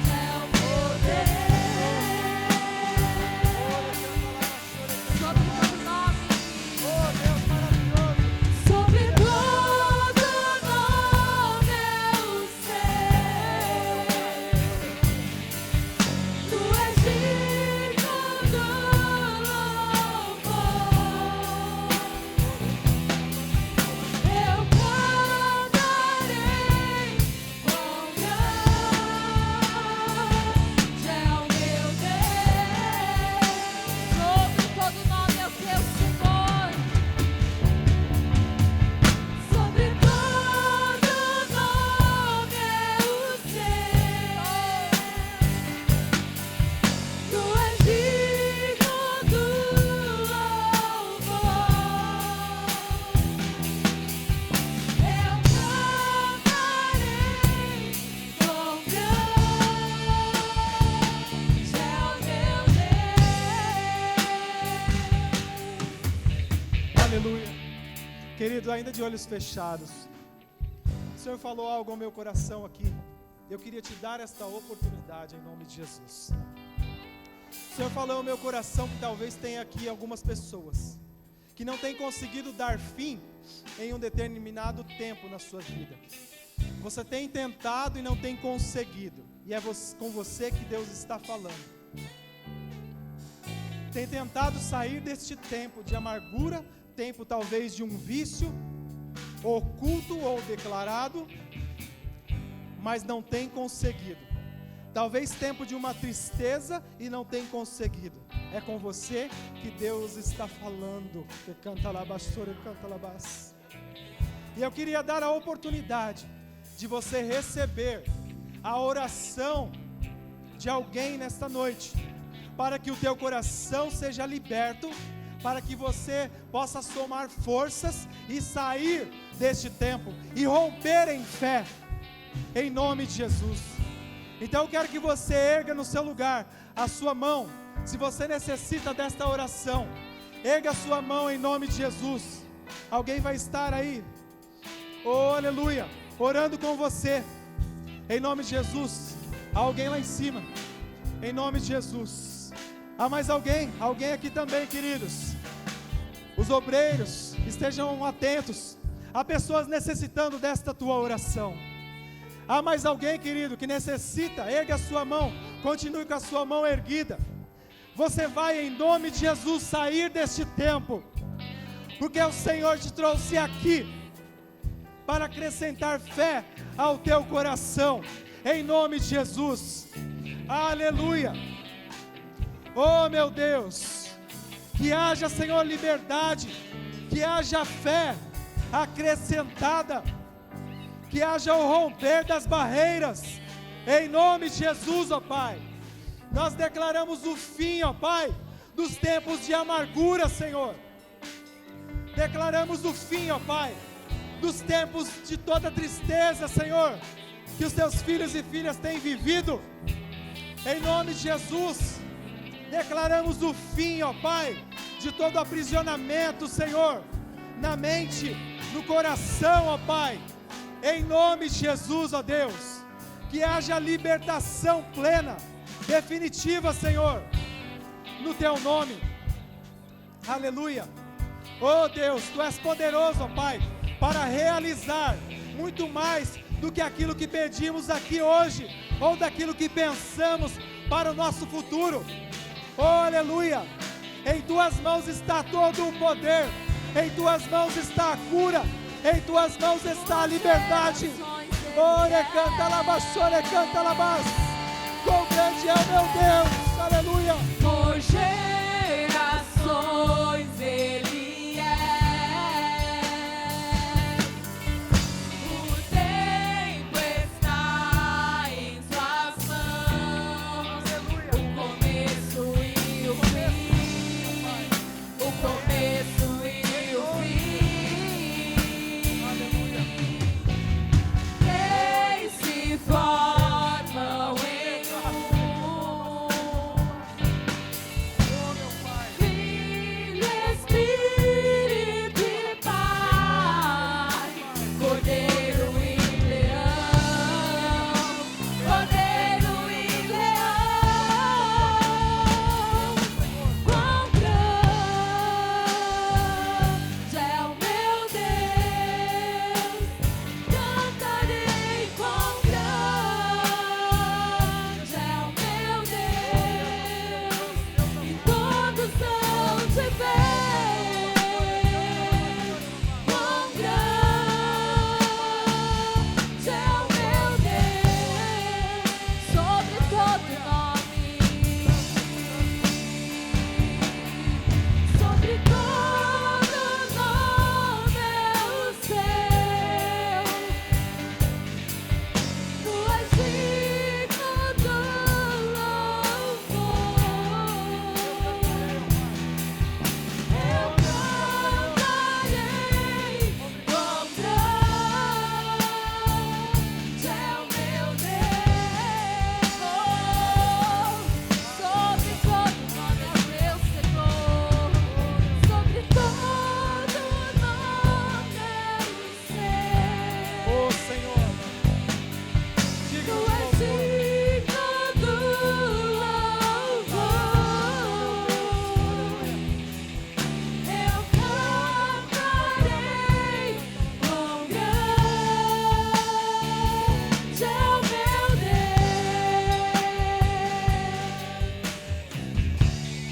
é o meu Deus. Sobre todo nome, Oh, Deus maravilhoso. sobre todo nome eu sei. Tu és digno do louvor. Eu cantarei quão grande é o meu Deus. Sobre todo nome é o teu Senhor. Sobre todo nome eu Querido, ainda de olhos fechados, o Senhor falou algo ao meu coração aqui. Eu queria te dar esta oportunidade em nome de Jesus. O Senhor falou ao meu coração que talvez tenha aqui algumas pessoas que não têm conseguido dar fim em um determinado tempo na sua vida. Você tem tentado e não tem conseguido, e é com você que Deus está falando. Tem tentado sair deste tempo de amargura, tempo talvez de um vício, oculto ou declarado, mas não tem conseguido. Talvez tempo de uma tristeza e não tem conseguido. É com você que Deus está falando. E eu queria dar a oportunidade de você receber a oração de alguém nesta noite, para que o teu coração seja liberto, para que você possa somar forças e sair deste tempo e romper em fé, em nome de Jesus. Então eu quero que você erga no seu lugar a sua mão. Se você necessita desta oração, erga a sua mão em nome de Jesus. Alguém vai estar aí, oh aleluia, orando com você, em nome de Jesus. Alguém lá em cima, em nome de Jesus. Há mais alguém? Alguém aqui também, queridos. Os obreiros, estejam atentos. Há pessoas necessitando desta tua oração. Há mais alguém, querido, que necessita? Ergue a sua mão, continue com a sua mão erguida. Você vai, em nome de Jesus, sair deste tempo, porque o Senhor te trouxe aqui para acrescentar fé ao teu coração, em nome de Jesus. Aleluia. Oh meu Deus, que haja, Senhor, liberdade, que haja fé acrescentada, que haja o romper das barreiras, em nome de Jesus, ó Pai. Nós declaramos o fim, ó Pai, dos tempos de amargura, Senhor. Declaramos o fim, ó Pai, dos tempos de toda tristeza, Senhor, que os teus filhos e filhas têm vivido, em nome de Jesus. Declaramos o fim, ó Pai, de todo aprisionamento, Senhor, na mente, no coração, ó Pai, em nome de Jesus, ó Deus. Que haja libertação plena, definitiva, Senhor, no teu nome. Aleluia. Oh Deus, tu és poderoso, ó Pai, para realizar muito mais do que aquilo que pedimos aqui hoje, ou daquilo que pensamos para o nosso futuro. Oh aleluia. Em tuas mãos está todo o poder, em tuas mãos está a cura, em tuas mãos está a liberdade. Ore canta labas, ore canta labas. Quão grande é o meu Deus, aleluia. Por gerações Ele é. O tempo está em suas mãos. O começo e o fim. O começo e o fim. Eles se formam em um.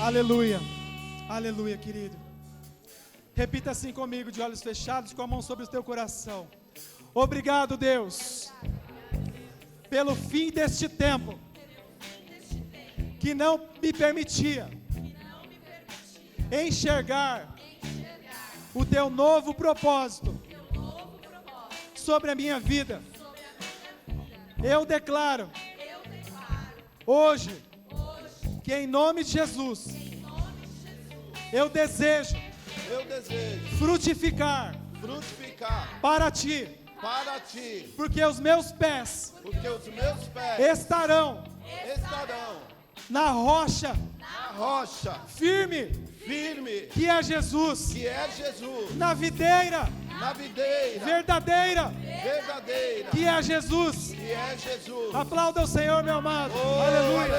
Aleluia. Aleluia, querido. Repita assim comigo, de olhos fechados, com a mão sobre o teu coração. Obrigado, Deus, pelo fim deste tempo que não me permitia enxergar o teu novo propósito sobre a minha vida. Eu declaro hoje que em nome de Jesus eu desejo frutificar para ti, porque os meus pés estarão na rocha firme, que é Jesus, na videira verdadeira, que é Jesus. Aplauda o Senhor, meu amado. Aleluia.